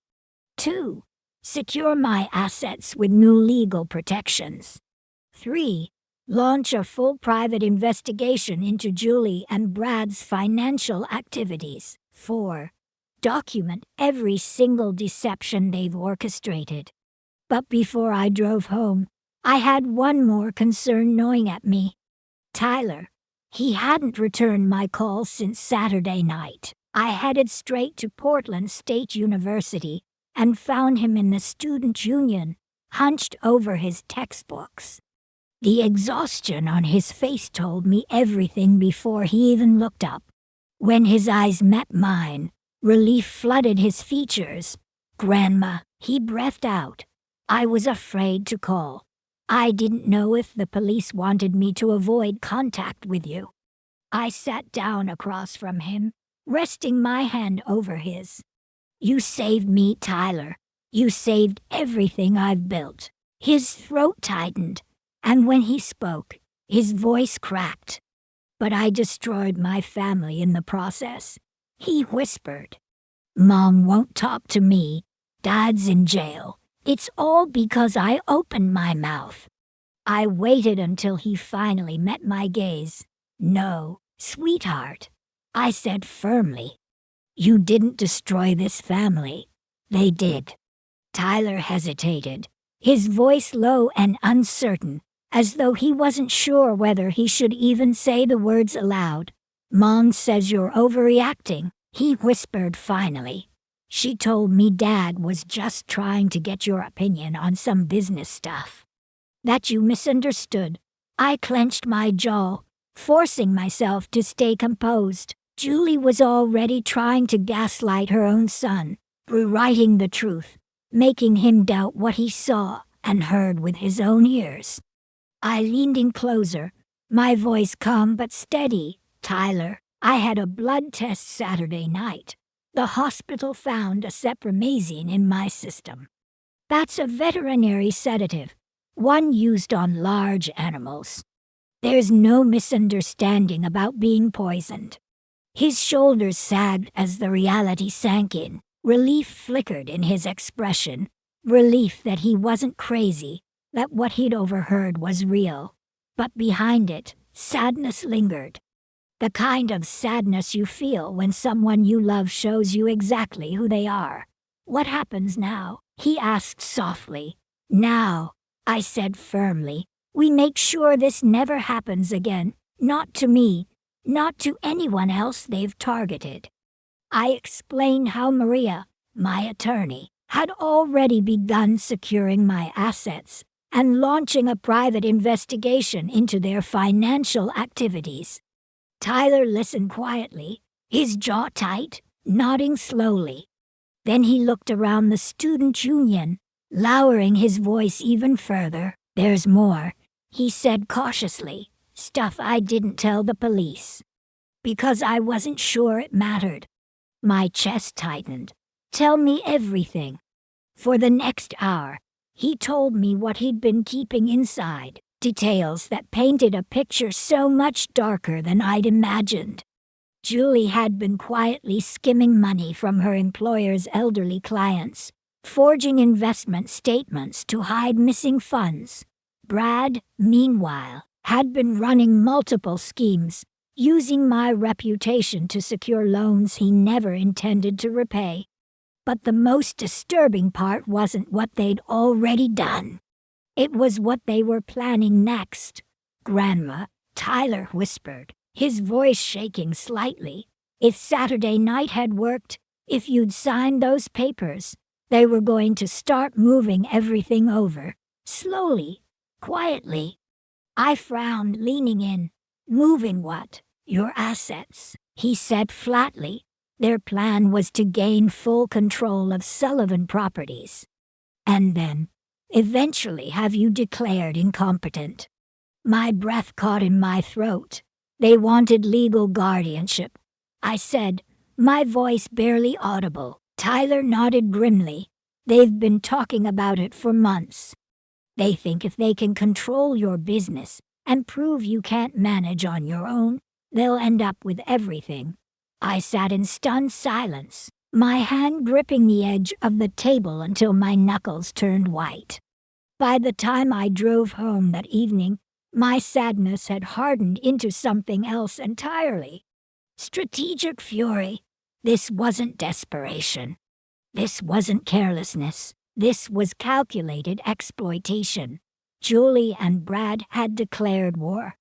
2. Secure my assets with new legal protections. 3. Launch a full private investigation into Julie and Brad's financial activities. 4. Document every single deception they've orchestrated. But before I drove home, I had one more concern gnawing at me. Tyler. He hadn't returned my calls since Saturday night. I headed straight to Portland State University and found him in the student union, hunched over his textbooks. The exhaustion on his face told me everything before he even looked up. When his eyes met mine, relief flooded his features. "Grandma," he breathed out. I was afraid to call. I didn't know if the police wanted me to avoid contact with you. I sat down across from him, resting my hand over his. "You saved me, Tyler. You saved everything I've built." His throat tightened, and when he spoke, his voice cracked. "But I destroyed my family in the process," he whispered. "Mom won't talk to me. Dad's in jail. It's all because I opened my mouth." I waited until he finally met my gaze. "No, sweetheart," I said firmly. "You didn't destroy this family. They did." Tyler hesitated, his voice low and uncertain, as though he wasn't sure whether he should even say the words aloud. "Mom says you're overreacting," he whispered finally. "She told me Dad was just trying to get your opinion on some business stuff. That you misunderstood." I clenched my jaw, forcing myself to stay composed. Julie was already trying to gaslight her own son, rewriting the truth, making him doubt what he saw and heard with his own ears. I leaned in closer, my voice calm but steady. "Tyler, I had a blood test Saturday night. The hospital found a sepramazine in my system. That's a veterinary sedative, one used on large animals. There's no misunderstanding about being poisoned." His shoulders sagged as the reality sank in. Relief flickered in his expression, relief that he wasn't crazy, that what he'd overheard was real. But behind it, sadness lingered. The kind of sadness you feel when someone you love shows you exactly who they are. "What happens now?" he asked softly. "Now," I said firmly, "we make sure this never happens again. Not to me, not to anyone else they've targeted." I explained how Maria, my attorney, had already begun securing my assets and launching a private investigation into their financial activities. Tyler listened quietly, his jaw tight, nodding slowly. Then he looked around the student union, lowering his voice even further. "There's more," he said cautiously, "stuff I didn't tell the police. Because I wasn't sure it mattered." My chest tightened. "Tell me everything." For the next hour, he told me what he'd been keeping inside. Details that painted a picture so much darker than I'd imagined. Julie had been quietly skimming money from her employer's elderly clients, forging investment statements to hide missing funds. Brad, meanwhile, had been running multiple schemes, using my reputation to secure loans he never intended to repay. But the most disturbing part wasn't what they'd already done. It was what they were planning next. "Grandma," Tyler whispered, his voice shaking slightly, "if Saturday night had worked, if you'd signed those papers, they were going to start moving everything over. Slowly, quietly." I frowned, leaning in. "Moving what?" "Your assets," he said flatly. "Their plan was to gain full control of Sullivan Properties. And then, eventually have you declared incompetent." My breath caught in my throat. "They wanted legal guardianship," I said, My voice barely audible. Tyler nodded grimly. They've been talking about it for months. They think if they can control your business and prove you can't manage on your own, they'll end up with everything. I sat in stunned silence, my hand gripping the edge of the table until my knuckles turned white. By the time I drove home that evening, my sadness had hardened into something else entirely. Strategic fury. This wasn't desperation. This wasn't carelessness. This was calculated exploitation. Julie and Brad had declared war.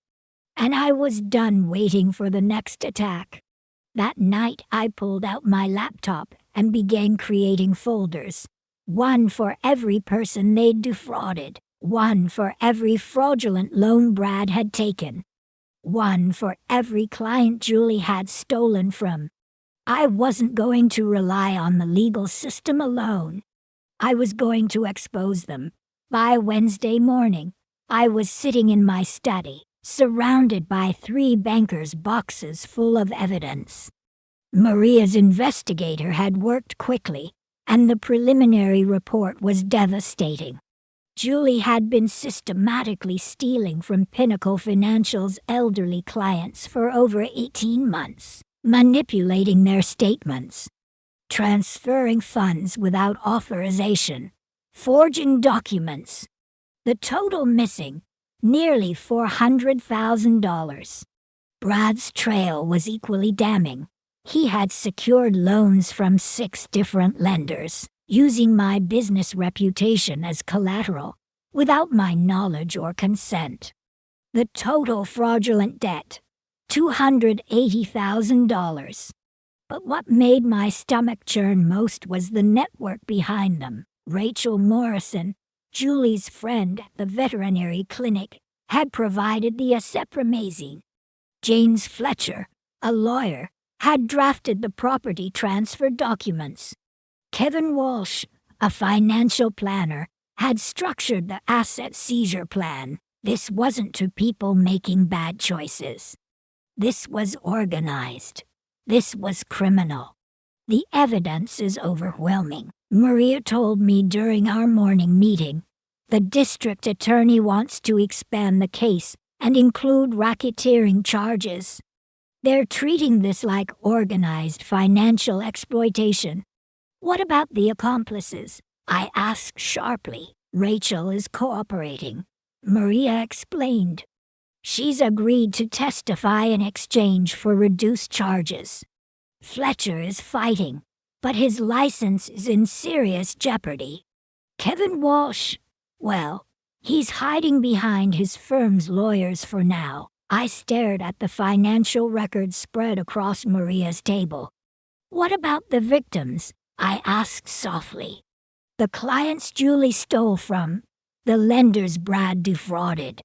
And I was done waiting for the next attack. That night I pulled out my laptop and began creating folders. One for every person they'd defrauded. One for every fraudulent loan Brad had taken. One for every client Julie had stolen from. I wasn't going to rely on the legal system alone. I was going to expose them. By Wednesday morning, I was sitting in my study, surrounded by 3 bankers' boxes full of evidence. Maria's investigator had worked quickly, and the preliminary report was devastating. Julie had been systematically stealing from Pinnacle Financial's elderly clients for over 18 months, manipulating their statements, transferring funds without authorization, forging documents. The total missing, nearly $400,000. Brad's trail was equally damning. He had secured loans from 6 different lenders, using my business reputation as collateral, without my knowledge or consent. The total fraudulent debt, $280,000. But what made my stomach churn most was the network behind them. Rachel Morrison, Julie's friend at the veterinary clinic, had provided the acepromazine. James Fletcher, a lawyer, had drafted the property transfer documents. Kevin Walsh, a financial planner, had structured the asset seizure plan. This wasn't to people making bad choices. This was organized. This was criminal. The evidence is overwhelming. Maria told me during our morning meeting. The district attorney wants to expand the case and include racketeering charges. They're treating this like organized financial exploitation. What about the accomplices? I asked sharply. Rachel is cooperating. Maria explained. She's agreed to testify in exchange for reduced charges. Fletcher is fighting, but his license is in serious jeopardy. Kevin Walsh, well, he's hiding behind his firm's lawyers for now. I stared at the financial records spread across Maria's table. What about the victims? I asked softly. The clients Julie stole from, the lenders Brad defrauded.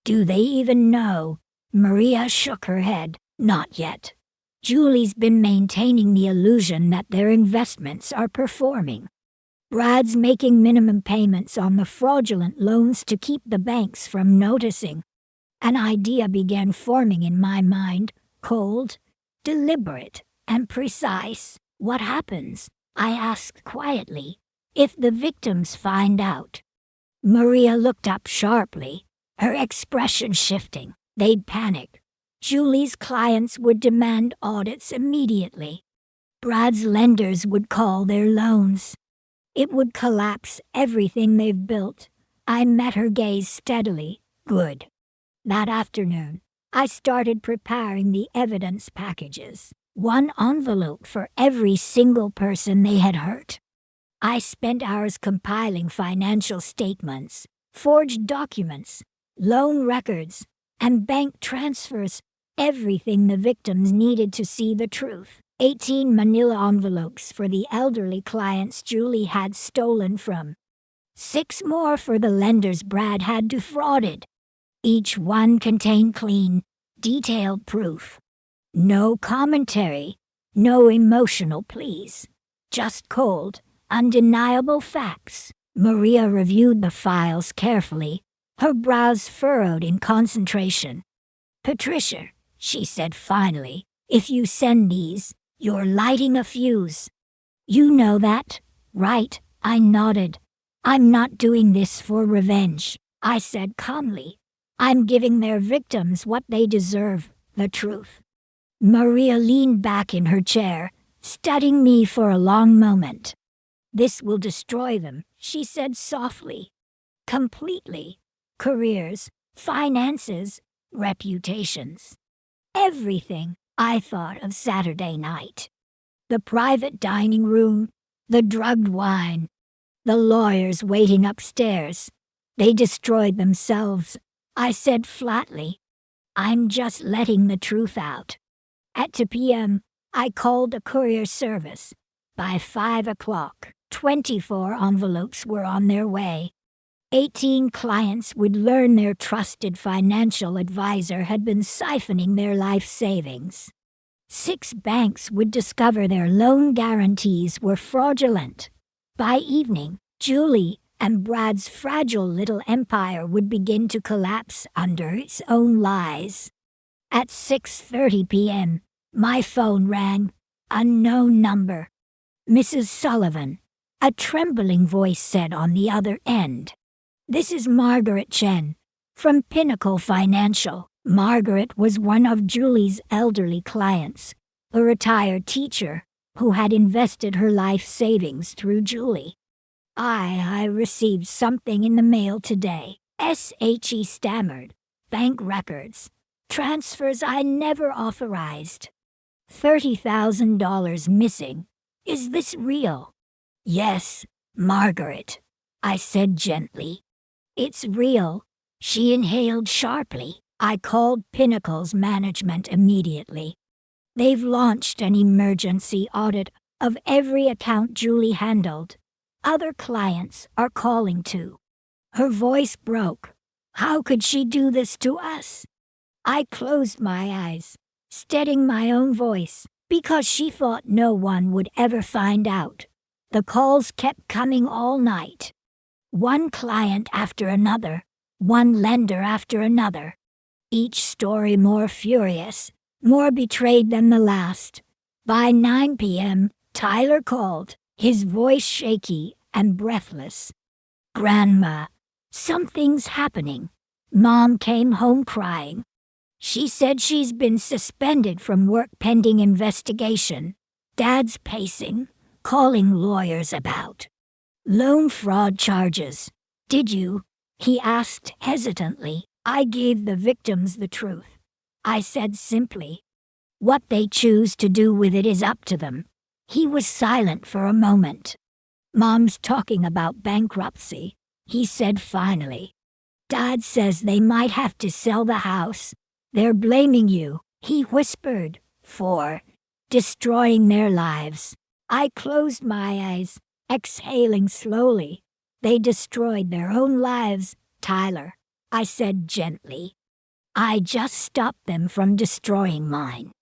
Do they even know? Maria shook her head. Not yet. Julie's been maintaining the illusion that their investments are performing. Brad's making minimum payments on the fraudulent loans to keep the banks from noticing. An idea began forming in my mind, cold, deliberate, and precise. What happens? I asked quietly. If the victims find out? Maria looked up sharply, her expression shifting. They'd panic. Julie's clients would demand audits immediately. Brad's lenders would call their loans. It would collapse everything they've built. I met her gaze steadily. Good. That afternoon, I started preparing the evidence packages. 1 envelope for every single person they had hurt. I spent hours compiling financial statements, forged documents, loan records, and bank transfers, everything the victims needed to see the truth. 18 manila envelopes for the elderly clients Julie had stolen from. 6 more for the lenders Brad had defrauded. Each one contained clean, detailed proof. No commentary, no emotional pleas. Just cold, undeniable facts. Maria reviewed the files carefully, her brows furrowed in concentration. Patricia, she said finally, if you send these, You're lighting a fuse. You know that, right? I nodded. I'm not doing this for revenge, I said calmly. I'm giving their victims what they deserve, the truth. Maria leaned back in her chair, studying me for a long moment. This will destroy them, she said softly. Completely. Careers, finances, reputations. Everything. I thought of Saturday night. The private dining room, the drugged wine, the lawyers waiting upstairs. They destroyed themselves, I said flatly. I'm just letting the truth out. At 2 p.m., I called a courier service. By 5 o'clock, 24 envelopes were on their way. 18 clients would learn their trusted financial advisor had been siphoning their life savings. 6 banks would discover their loan guarantees were fraudulent. By evening, Julie and Brad's fragile little empire would begin to collapse under its own lies. At 6:30 p.m., my phone rang. Unknown number. Mrs. Sullivan, a trembling voice said on the other end. This is Margaret Chen, from Pinnacle Financial. Margaret was one of Julie's elderly clients, a retired teacher who had invested her life savings through Julie. I received something in the mail today. SHE stammered. Bank records. Transfers I never authorized. $30,000 missing. Is this real? Yes, Margaret, I said gently. It's real. She inhaled sharply. I called Pinnacle's management immediately. They've launched an emergency audit of every account Julie handled. Other clients are calling too. Her voice broke. How could she do this to us? I closed my eyes, steadying my own voice, because she thought no one would ever find out. The calls kept coming all night. One client after another, one lender after another. Each story more furious, more betrayed than the last. By 9 p.m., Tyler called, his voice shaky and breathless. Grandma, something's happening. Mom came home crying. She said she's been suspended from work pending investigation. Dad's pacing, calling lawyers about loan fraud charges. Did you? He asked hesitantly. I gave the victims the truth. I said simply. What they choose to do with it is up to them. He was silent for a moment. Mom's talking about bankruptcy, he said finally. Dad says they might have to sell the house. They're blaming you, he whispered, for destroying their lives. I closed my eyes, exhaling slowly. They destroyed their own lives, Tyler, I said gently. I just stopped them from destroying mine.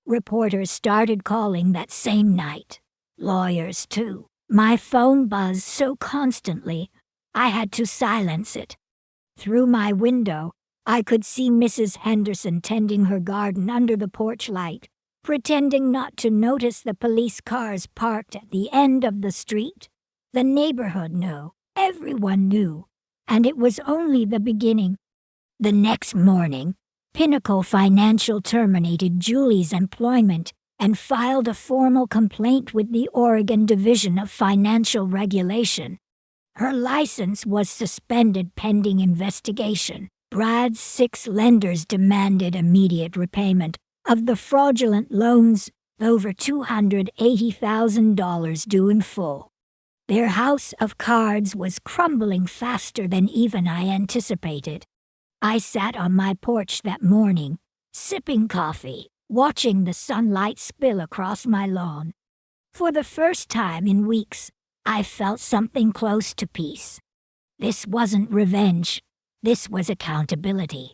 Reporters started calling that same night. Lawyers, too. My phone buzzed so constantly, I had to silence it. Through my window, I could see Mrs. Henderson tending her garden under the porch light, pretending not to notice the police cars parked at the end of the street. The neighborhood knew, everyone knew, and it was only the beginning. The next morning, Pinnacle Financial terminated Julie's employment and filed a formal complaint with the Oregon Division of Financial Regulation. Her license was suspended pending investigation. Brad's 6 lenders demanded immediate repayment of the fraudulent loans, over $280,000 due in full. Their house of cards was crumbling faster than even I anticipated. I sat on my porch that morning, sipping coffee, watching the sunlight spill across my lawn. For the first time in weeks, I felt something close to peace. This wasn't revenge. This was accountability.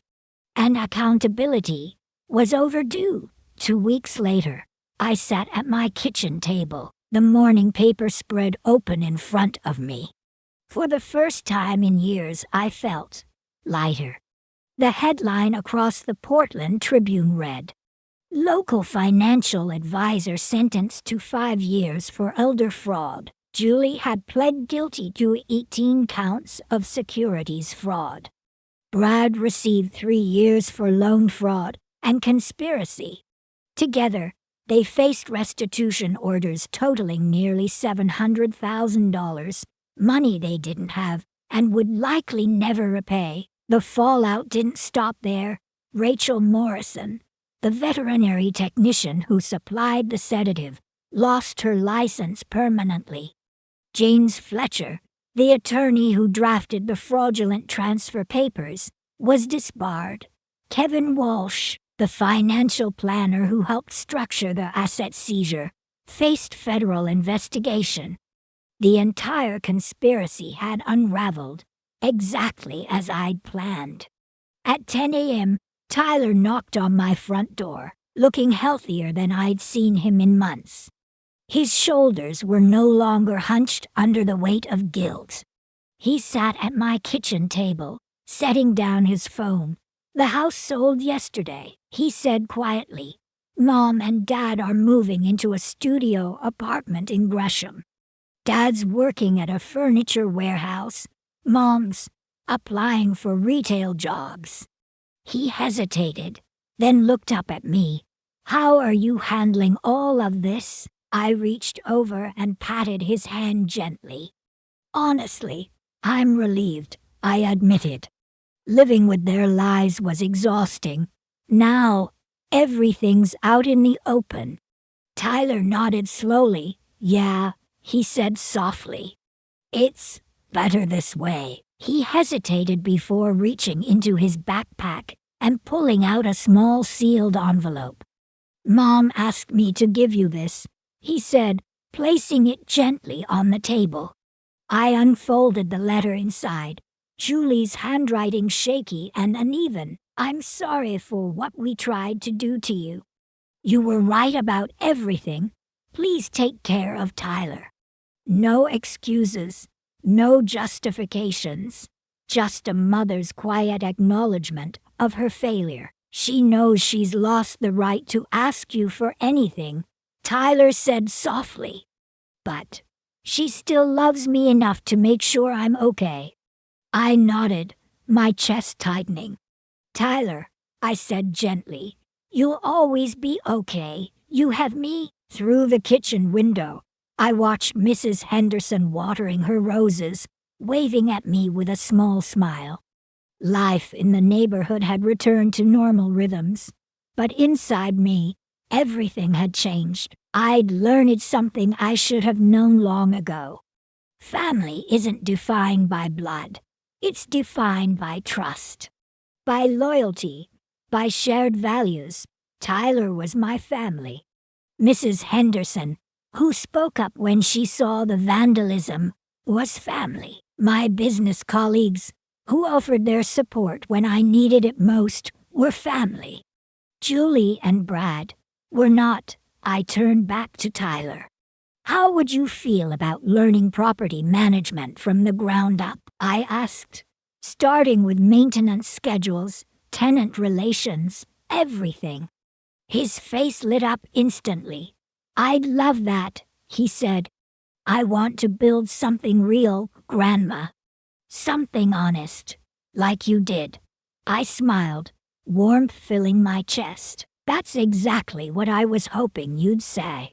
And accountability was overdue. 2 weeks later, I sat at my kitchen table, the morning paper spread open in front of me. For the first time in years, I felt lighter. The headline across the Portland Tribune read, Local financial advisor sentenced to 5 years for elder fraud. Julie had pled guilty to 18 counts of securities fraud. Brad received 3 years for loan fraud and conspiracy. Together, they faced restitution orders totaling nearly $700,000, money they didn't have and would likely never repay. The fallout didn't stop there. Rachel Morrison, the veterinary technician who supplied the sedative, lost her license permanently. James Fletcher, the attorney who drafted the fraudulent transfer papers, was disbarred. Kevin Walsh, the financial planner who helped structure the asset seizure, faced federal investigation. The entire conspiracy had unraveled, exactly as I'd planned. At 10 a.m., Tyler knocked on my front door, looking healthier than I'd seen him in months. His shoulders were no longer hunched under the weight of guilt. He sat at my kitchen table, setting down his phone. "The house sold yesterday," he said quietly. "Mom and Dad are moving into a studio apartment in Gresham. Dad's working at a furniture warehouse. Mom's applying for retail jobs." He hesitated, then looked up at me. "How are you handling all of this?" I reached over and patted his hand gently. "Honestly, I'm relieved," I admitted. Living with their lies was exhausting. Now, everything's out in the open. Tyler nodded slowly. "Yeah," he said softly. "It's better this way." He hesitated before reaching into his backpack and pulling out a small sealed envelope. "Mom asked me to give you this," he said, placing it gently on the table. I unfolded the letter inside, Julie's handwriting shaky and uneven. "I'm sorry for what we tried to do to you. You were right about everything. Please take care of Tyler." No excuses, no justifications, just a mother's quiet acknowledgement of her failure. "She knows she's lost the right to ask you for anything," Tyler said softly. "But she still loves me enough to make sure I'm okay." I nodded, my chest tightening. "Tyler," I said gently, "you'll always be okay. You have me." Through the kitchen window, I watched Mrs. Henderson watering her roses, waving at me with a small smile. Life in the neighborhood had returned to normal rhythms, but inside me, everything had changed. I'd learned something I should have known long ago. Family isn't defined by blood. It's defined by trust, by loyalty, by shared values. Tyler was my family. Mrs. Henderson, who spoke up when she saw the vandalism, was family. My business colleagues, who offered their support when I needed it most, were family. Julie and Brad were not. I turned back to Tyler. "How would you feel about learning property management from the ground up?" I asked. "Starting with maintenance schedules, tenant relations, everything." His face lit up instantly. "I'd love that," he said. "I want to build something real, Grandma. Something honest, like you did." I smiled, warmth filling my chest. "That's exactly what I was hoping you'd say."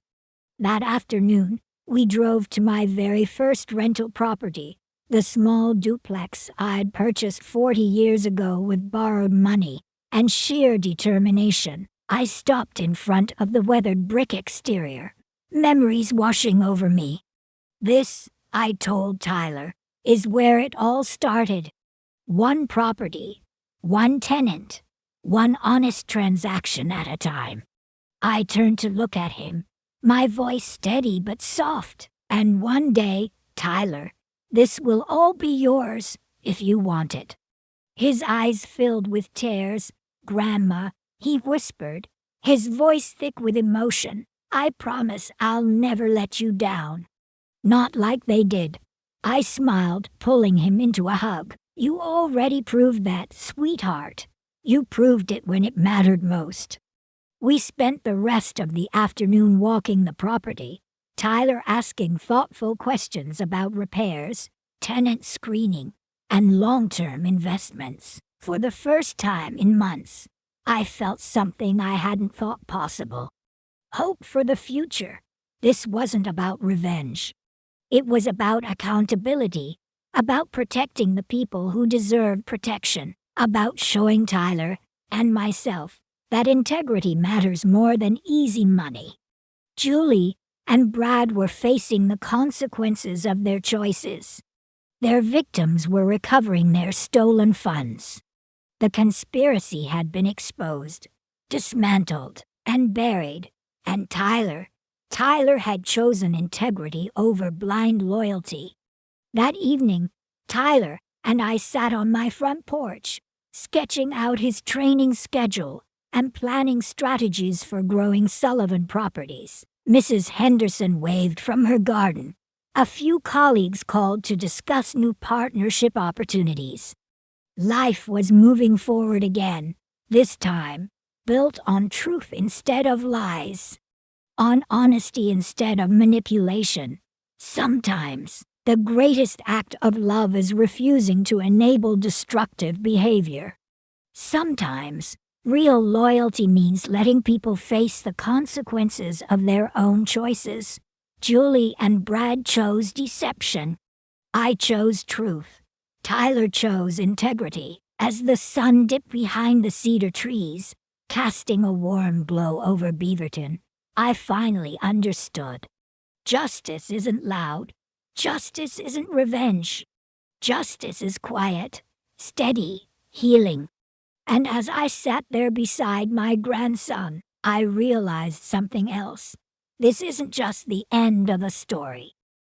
That afternoon, we drove to my very first rental property, the small duplex I'd purchased 40 years ago with borrowed money and sheer determination. I stopped in front of the weathered brick exterior, memories washing over me. "This," I told Tyler, "is where it all started. One property, one tenant, one honest transaction at a time." I turned to look at him, my voice steady but soft. "And one day, Tyler, this will all be yours if you want it." His eyes filled with tears. "Grandma," he whispered, his voice thick with emotion, "I promise I'll never let you down." "Not like they did." I smiled, pulling him into a hug. "You already proved that, sweetheart. You proved it when it mattered most." We spent the rest of the afternoon walking the property, Tyler asking thoughtful questions about repairs, tenant screening, and long-term investments. For the first time in months, I felt something I hadn't thought possible. Hope for the future. This wasn't about revenge. It was about accountability, about protecting the people who deserve protection, about showing Tyler and myself that integrity matters more than easy money. Julie and Brad were facing the consequences of their choices. Their victims were recovering their stolen funds. The conspiracy had been exposed, dismantled, and buried, and Tyler had chosen integrity over blind loyalty. That evening, Tyler and I sat on my front porch, sketching out his training schedule and planning strategies for growing Sullivan properties. Mrs. Henderson waved from her garden. A few colleagues called to discuss new partnership opportunities. Life was moving forward again, this time, built on truth instead of lies, on honesty instead of manipulation. Sometimes, the greatest act of love is refusing to enable destructive behavior. Sometimes, real loyalty means letting people face the consequences of their own choices. Julie and Brad chose deception. I chose truth. Tyler chose integrity. As the sun dipped behind the cedar trees, casting a warm glow over Beaverton, I finally understood. Justice isn't loud. Justice isn't revenge. Justice is quiet, steady, healing. And as I sat there beside my grandson, I realized something else. This isn't just the end of a story.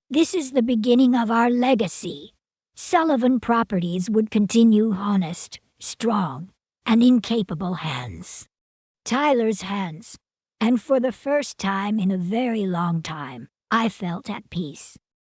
This is the beginning of our legacy. Sullivan Properties would continue honest, strong, and in capable hands. Tyler's hands. And for the first time in a very long time, I felt at peace.